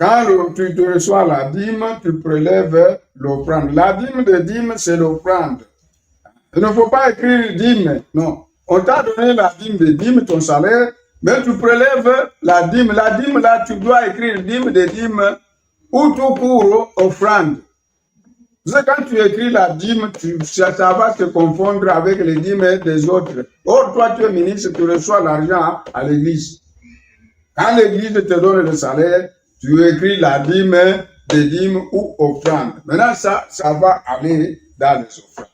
quand tu te reçois la dîme, tu prélèves l'offrande. La dîme de dîme, c'est l'offrande. Il ne faut pas écrire dîme, non. On t'a donné la dîme de dîme, ton salaire, mais tu prélèves la dîme. La dîme, là, tu dois écrire dîme de dîme ou tout pour offrande. Parce que quand tu écris la dîme, ça va se confondre avec les dîmes des autres. Or, toi, tu es ministre, tu reçois l'argent à l'église. Quand l'église te donne le salaire, tu écris la dîme des dîmes ou offrande. Maintenant, ça va aller dans les offrandes.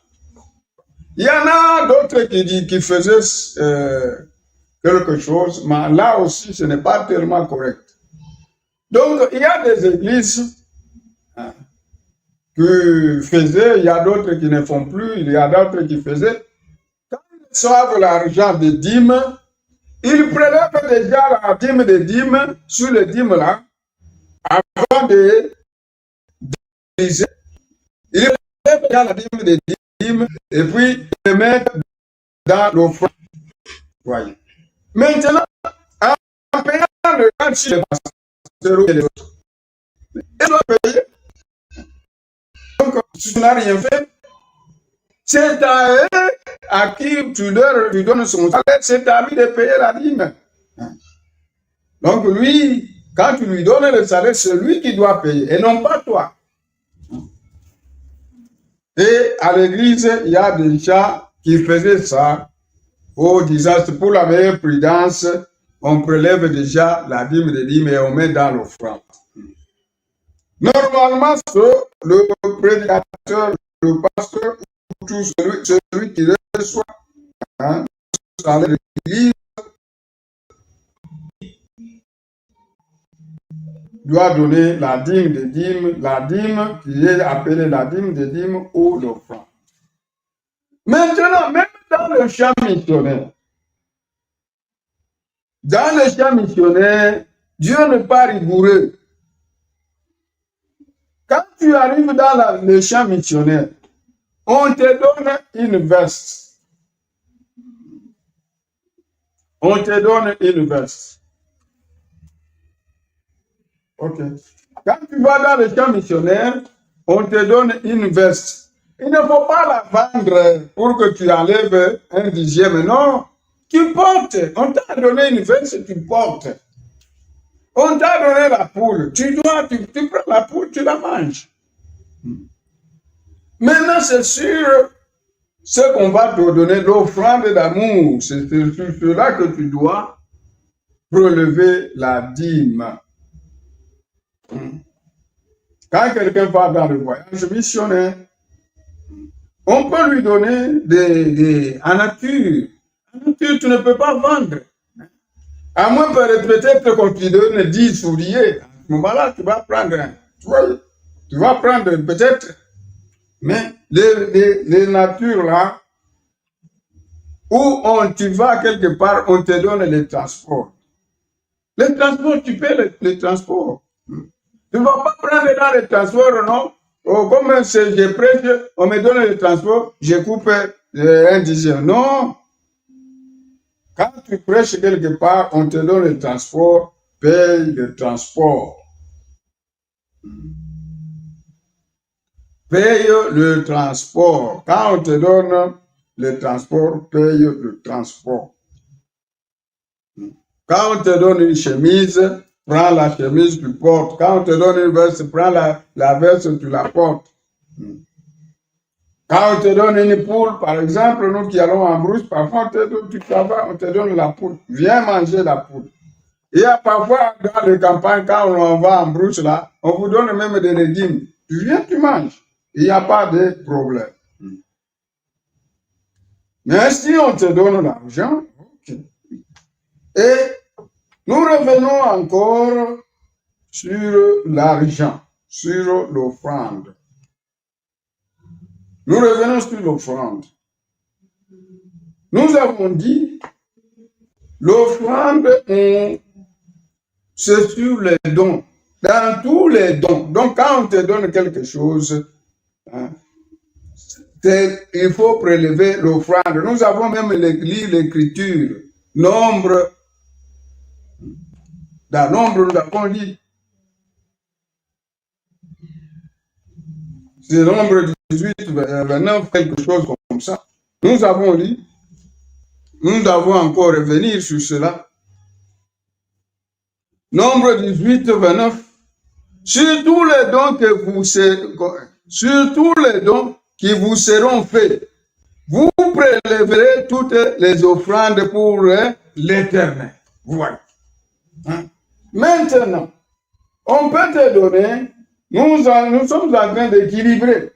Il y en a d'autres qui faisaient quelque chose, mais là aussi, ce n'est pas tellement correct. Donc, il y a des églises qui faisaient, il y a d'autres qui ne font plus, il y a d'autres qui faisaient. Quand ils reçoivent l'argent des dîmes, ils prélèvent déjà la dîme des dîmes sur les dîmes là, avant de diviser. Ils prélèvent déjà la dîme des dîmes et puis ils le mettent dans l'offrande. Voyez. Maintenant, en payant le rang sur les pasteurs et les autres, ils doivent payer. Donc, tu n'as rien fait. C'est à eux à qui tu donnes son salaire, c'est à lui de payer la dîme. Donc lui, quand tu lui donnes le salaire, c'est lui qui doit payer et non pas toi. Et à l'église, il y a des gens qui faisaient ça. Au désastre, pour la meilleure prudence, on prélève déjà la dîme des dîmes et on met dans l'offrande. Normalement, le prédicateur, le pasteur, tout celui qui reçoit le salaire de l'église doit donner la dîme des dîmes, la dîme qui est appelée la dîme des dîmes ou l'offrande. Maintenant, même dans le champ missionnaire, Dieu n'est pas rigoureux. Quand tu arrives dans le champ missionnaire, on te donne une veste. On te donne une veste. Ok. Quand tu vas dans le champ missionnaire, on te donne une veste. Il ne faut pas la vendre pour que tu enlèves un dixième. Non, tu portes. On t'a donné une veste, tu portes. On t'a donné la poule. Tu prends la poule, tu la manges. Maintenant, c'est sûr, ce qu'on va te donner, l'offrande d'amour, c'est sur cela que tu dois prélever la dîme. Quand quelqu'un va dans le voyage missionnaire, on peut lui donner en nature. En nature, tu ne peux pas vendre. À moins peut-être qu'on te donne 10 souliers. À ce moment-là, tu vas prendre tu vas prendre peut-être. Mais les natures là, où tu vas quelque part, on te donne les transports. Les transports, tu paies les transports. Tu ne vas pas prendre dans les transports, non? Oh, comme je prêche, on me donne le transport, je coupe un dixième. Non. Quand tu prêches quelque part, on te donne le transport, paye le transport. Paye le transport. Quand on te donne le transport, paye le transport. Quand on te donne une chemise, prends la chemise, tu portes. Quand on te donne une veste, prends la veste, tu la portes. Quand on te donne une poule, par exemple, nous qui allons en brousse, parfois on te donne la poule. Viens manger la poule. Il y a parfois dans les campagnes, quand on va en brousse là, on vous donne même des légumes. Tu viens, tu manges. Il n'y a pas de problème. Mais si on te donne l'argent, ok. Et nous revenons encore sur l'argent, sur l'offrande. Nous revenons sur l'offrande. Nous avons dit, l'offrande, c'est sur les dons. Dans tous les dons. Donc, quand on te donne quelque chose, il faut prélever l'offrande. Nous avons même lu l'écriture. Nombre, dans nombre, nous avons dit. C'est nombre 18, 29, quelque chose comme ça. Nous avons lu. Nous devons encore revenir sur cela. Nombre 18, 29. Sur tous les dons qui vous seront faits, vous prélèverez toutes les offrandes pour l'Éternel. Voilà. Maintenant, on peut te donner, nous sommes en train d'équilibrer.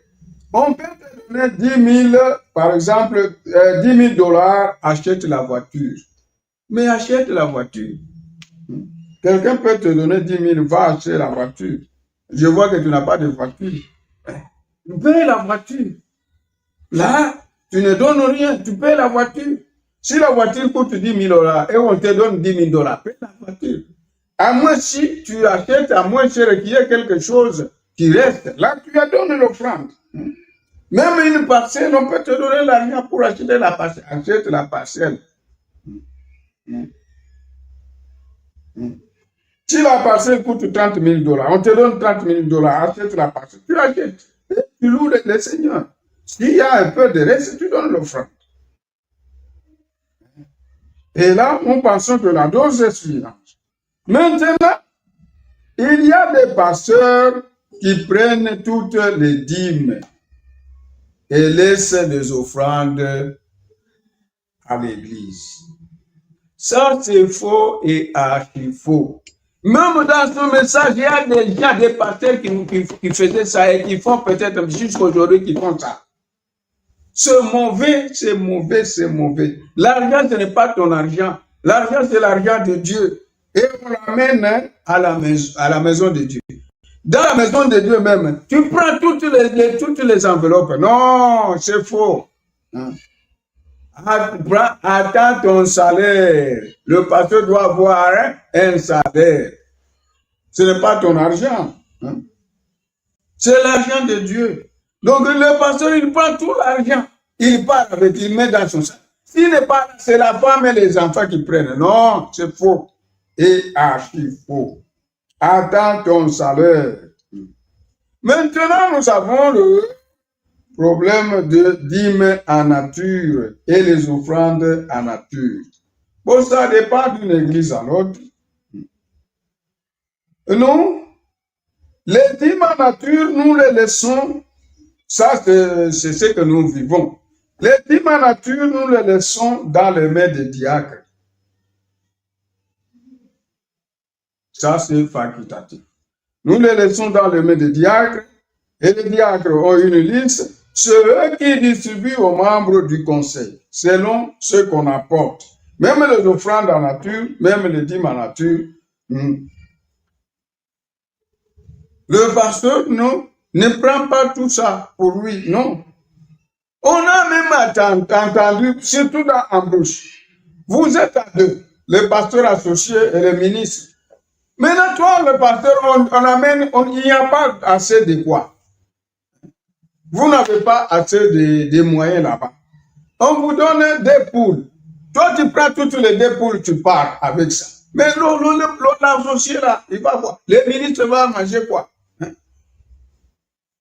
On peut te donner 10 000, par exemple, 10 000 $, achète la voiture. Mais achète la voiture. Quelqu'un peut te donner 10 000, va acheter la voiture. Je vois que tu n'as pas de voiture. paye la voiture. Là, tu ne donnes rien, tu payes la voiture. Si la voiture coûte 10 000 $ et on te donne 10 000 $, paye la voiture. À moins si tu achètes à moins cher qu'il y ait quelque chose qui reste, là tu as donné l'offrande. Même une parcelle, on peut te donner l'argent pour acheter la parcelle. Achète la parcelle. Si la parcelle coûte 30 000 $, on te donne 30 000 $, achète la parcelle. Tu achètes. Tu loues le Seigneur. S'il y a un peu de reste, tu donnes l'offrande. Et là, nous pensons que la dose est suffisante. Maintenant, il y a des pasteurs qui prennent toutes les dîmes et laissent des offrandes à l'église. Ça, c'est faux et archi faux. Même dans ce message, il y a déjà des pasteurs qui faisaient ça et qui font peut-être jusqu'aujourd'hui qui font ça. C'est mauvais, c'est mauvais, c'est mauvais. L'argent, ce n'est pas ton argent. L'argent, c'est l'argent de Dieu. Et on l'amène à la maison de Dieu. Dans la maison de Dieu même, tu prends toutes les enveloppes. Non, c'est faux. Attends ton salaire. Le pasteur doit avoir un salaire. Ce n'est pas ton argent. C'est l'argent de Dieu. Donc le pasteur, il prend tout l'argent. Il part avec, il met dans son sac. S'il n'est pas, c'est la femme et les enfants qui prennent. Non, c'est faux. Et archi faux. Attends ton salaire. Maintenant, nous avons le problème de dîmes en nature et les offrandes en nature. Bon, ça dépend d'une église à l'autre. Nous, les dîmes en nature, nous les laissons. Ça, c'est ce que nous vivons. Les dîmes en nature, nous les laissons dans les mains des diacres. Ça, c'est facultatif. Nous les laissons dans les mains des diacres et les diacres ont une liste. C'est eux qui distribuent aux membres du conseil, selon ce qu'on apporte. Même les offrandes en nature, même les dîmes en nature. Le pasteur, non, ne prend pas tout ça pour lui, non. On a même entendu, surtout dans Embauche, vous êtes à deux, le pasteur associé et le ministre. Maintenant, toi, le pasteur, il n'y a pas assez de quoi. Vous n'avez pas assez de moyens là-bas. On vous donne des poules. Toi, tu prends toutes les 2 poules, tu pars avec ça. Mais l'associé là, il va quoi? Le ministre va manger quoi?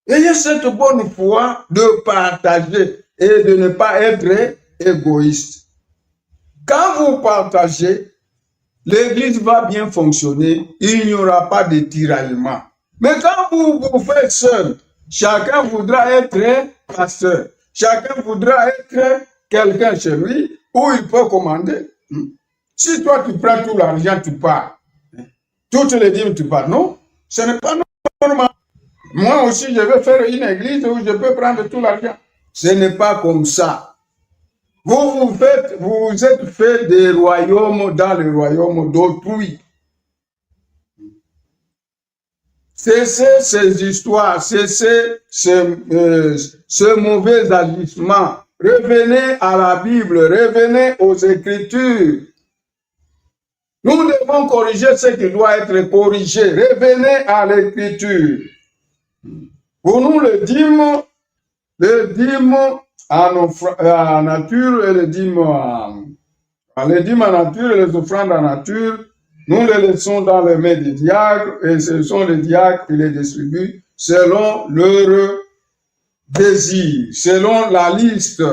Ayez cette bonne foi de partager et de ne pas être égoïste. Quand vous partagez, l'église va bien fonctionner, il n'y aura pas de tiraillement. Mais quand vous faites seul, chacun voudra être pasteur, chacun voudra être quelqu'un chez lui où il peut commander. Si toi tu prends tout l'argent, tu pars. Toutes les dîmes, tu pars. Non, ce n'est pas normal. Moi aussi, je vais faire une église où je peux prendre tout l'argent. Ce n'est pas comme ça. Vous êtes fait des royaumes dans le royaume d'autrui. Cessez ces histoires, cessez ce mauvais agissement. Revenez à la Bible, revenez aux Écritures. Nous devons corriger ce qui doit être corrigé. Revenez à l'Écriture. Pour nous, le dîme en nature et les dîmes en nature et les offrandes en nature, nous les laissons dans les mains des diacres et ce sont les diacres qui les distribuent selon leur désir, selon la liste.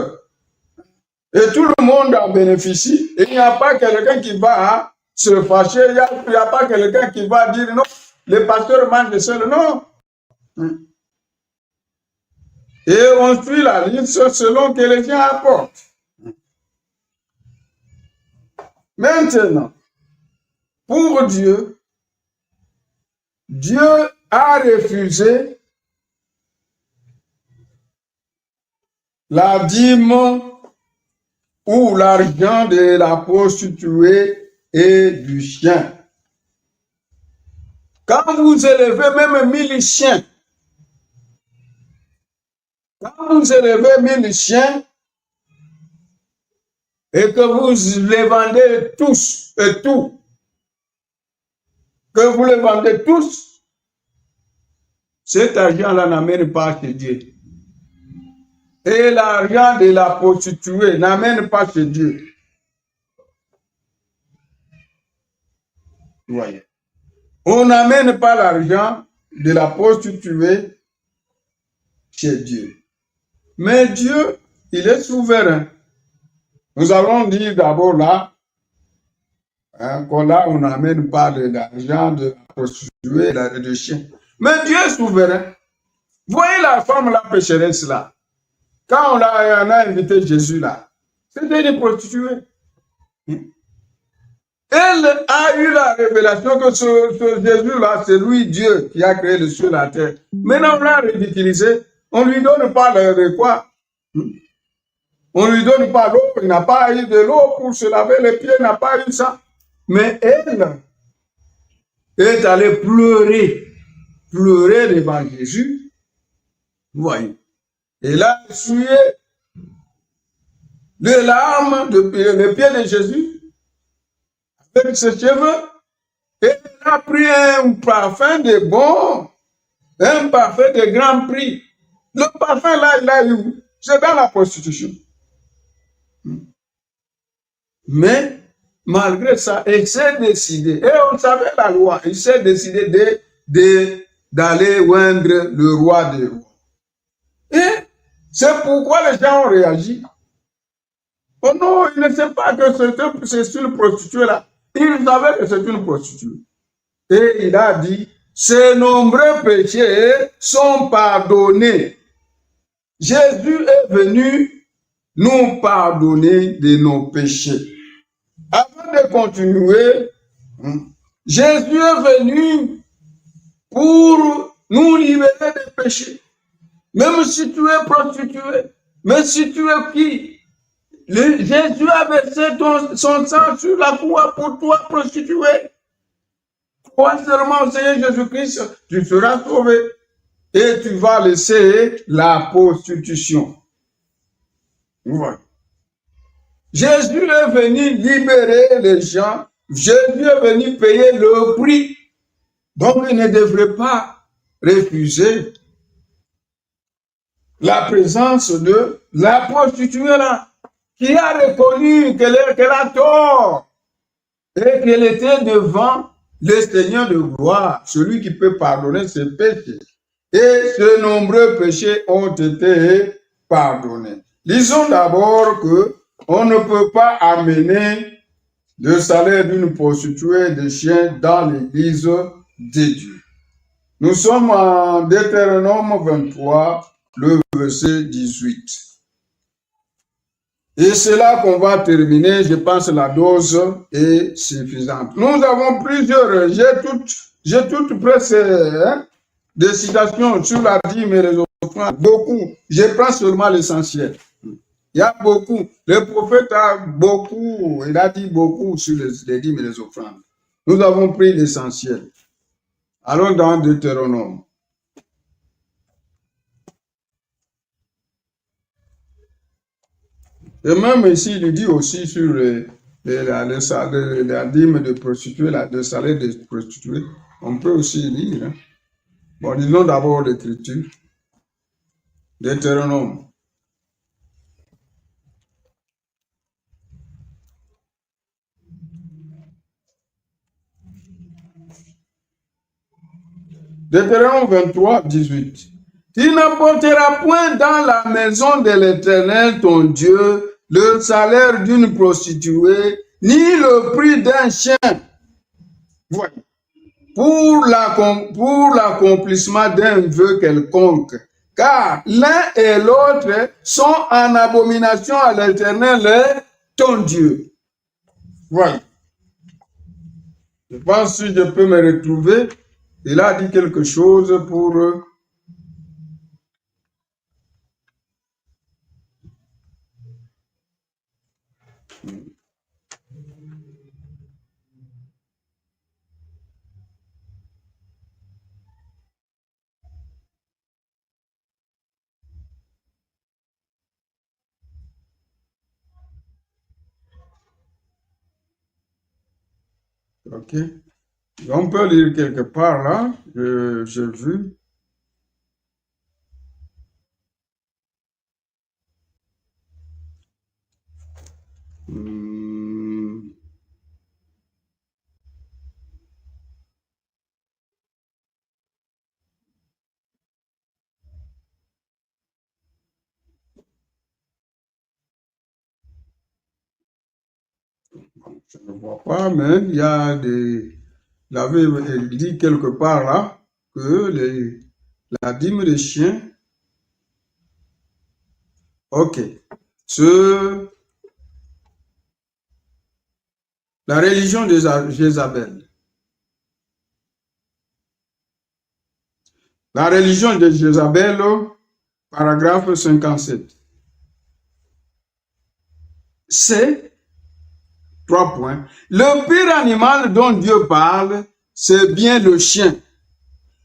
Et tout le monde en bénéficie. Il n'y a pas quelqu'un qui va se fâcher, il n'y a pas quelqu'un qui va dire non, le pasteur mange seul, non. Et on suit la liste selon que les gens apportent. Maintenant, pour Dieu, Dieu a refusé la dîme ou l'argent de la prostituée et du chien. Quand vous élevez même 1000 chiens, Quand vous élevez 1000 chiens et que vous les vendez tous et tout, que vous les vendez tous, cet argent-là n'amène pas chez Dieu. Et l'argent de la prostituée n'amène pas chez Dieu. Vous voyez. On n'amène pas l'argent de la prostituée chez Dieu. Mais Dieu, il est souverain. Nous allons dire d'abord là, là, on n'amène pas de l'argent de la prostituée, de chien. Mais Dieu est souverain. Voyez la femme, la pécheresse là. Quand on a invité Jésus là, c'était une prostituée. Elle a eu la révélation que ce Jésus-là, c'est lui Dieu qui a créé le ciel et la terre. Maintenant, on l'a ridiculisé. On ne lui donne pas de quoi. On ne lui donne pas l'eau. Il n'a pas eu de l'eau pour se laver les pieds. Il n'a pas eu ça. Mais elle est allée pleurer. Pleurer devant Jésus. Vous voyez. Elle a essuyé les larmes les pieds de Jésus avec ses cheveux. Et elle a pris un parfum de bon, un parfum de grand prix. Le parfum là, il a eu, c'est dans la prostitution. Mais malgré ça, il s'est décidé, et on savait la loi, il s'est décidé d'aller oindre le roi des rois. Et c'est pourquoi les gens ont réagi. Oh non, ils ne savent pas que c'est une prostituée là. Ils savaient que c'est une prostituée. Et il a dit, ces nombreux péchés sont pardonnés. Jésus est venu nous pardonner de nos péchés. Avant de continuer, Jésus est venu pour nous libérer des péchés. Même si tu es prostitué, même si tu es qui, Jésus a versé son sang sur la croix pour toi, prostitué. Crois seulement au Seigneur Jésus-Christ, tu seras sauvé. Et tu vas laisser la prostitution. Ouais. Jésus est venu libérer les gens. Jésus est venu payer le prix. Donc, il ne devrait pas refuser la présence de la prostituée là, qui a reconnu qu'elle a tort et qu'elle était devant le Seigneur de gloire, celui qui peut pardonner ses péchés. Et de nombreux péchés ont été pardonnés. Lisons d'abord que on ne peut pas amener le salaire d'une prostituée de chien dans l'église de Dieu. Nous sommes en Deutéronome 23, le verset 18. Et c'est là qu'on va terminer. Je pense que la dose est suffisante. Nous avons plusieurs, j'ai toutes presque des citations sur la dîme et les offrandes. Beaucoup. Je prends seulement l'essentiel. Il y a beaucoup. Le prophète a beaucoup, il a dit beaucoup sur les dîmes et les offrandes. Nous avons pris l'essentiel. Allons dans Deutéronome. Et même ici, il dit aussi sur la dîme de prostituée, le salaire de prostituée, on peut aussi lire. Hein. Bon, lisons d'abord l'écriture. Deutéronome. Deutéronome 23, 18. Tu n'apporteras point dans la maison de l'Éternel ton Dieu le salaire d'une prostituée, ni le prix d'un chien. Voilà. Pour l'accomplissement d'un vœu quelconque, car l'un et l'autre sont en abomination à l'Éternel, ton Dieu. Voilà. Je pense que si je peux me retrouver, il a dit quelque chose pour... Ok. On peut lire quelque part là. J'ai vu. Je ne vois pas, mais il avait dit quelque part là que la dîme des chiens. Ok. La religion de Jézabel. La religion de Jézabel, paragraphe 57. C'est 3 points. Le pire animal dont Dieu parle, c'est bien le chien.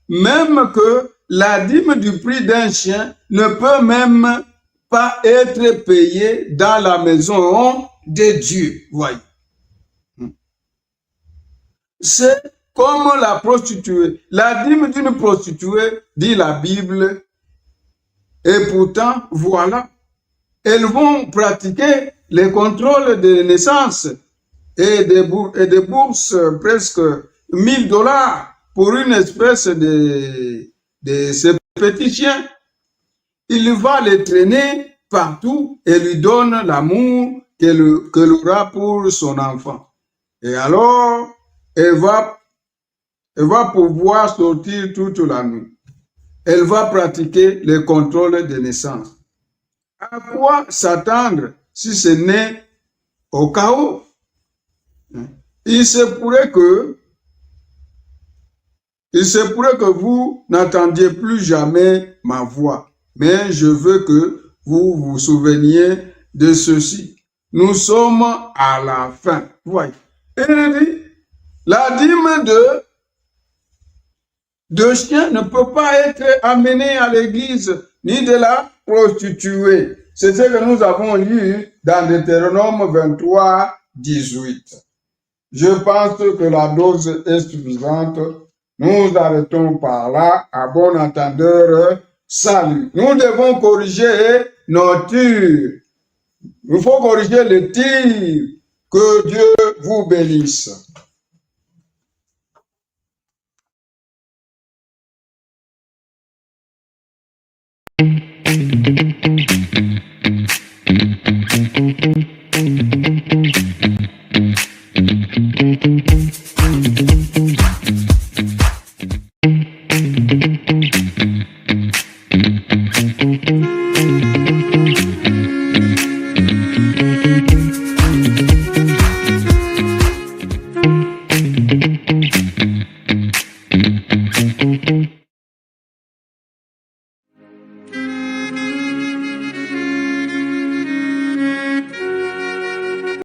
Même que la dîme du prix d'un chien ne peut même pas être payée dans la maison de Dieu. Voyez. C'est comme la prostituée. La dîme d'une prostituée, dit la Bible, et pourtant, voilà, elles vont pratiquer les contrôles de naissance et des bourses presque $1000 pour une espèce de ces petits chiens. Il va les traîner partout et lui donne l'amour qu'elle aura pour son enfant. Et alors, elle va pouvoir sortir toute la nuit. Elle va pratiquer les contrôles de naissance. À quoi s'attendre si ce n'est au chaos? Il se pourrait que vous n'entendiez plus jamais ma voix, mais je veux que vous vous souveniez de ceci. Nous sommes à la fin. Voyez. Il dit, la dîme de chien ne peut pas être amenée à l'église, ni de la prostituée. C'est ce que nous avons lu dans Deutéronome 23, 18. Je pense que la dose est suffisante. Nous arrêtons par là. À bon entendeur, salut. Nous devons corriger nos tirs. Il faut corriger les tirs. Que Dieu vous bénisse.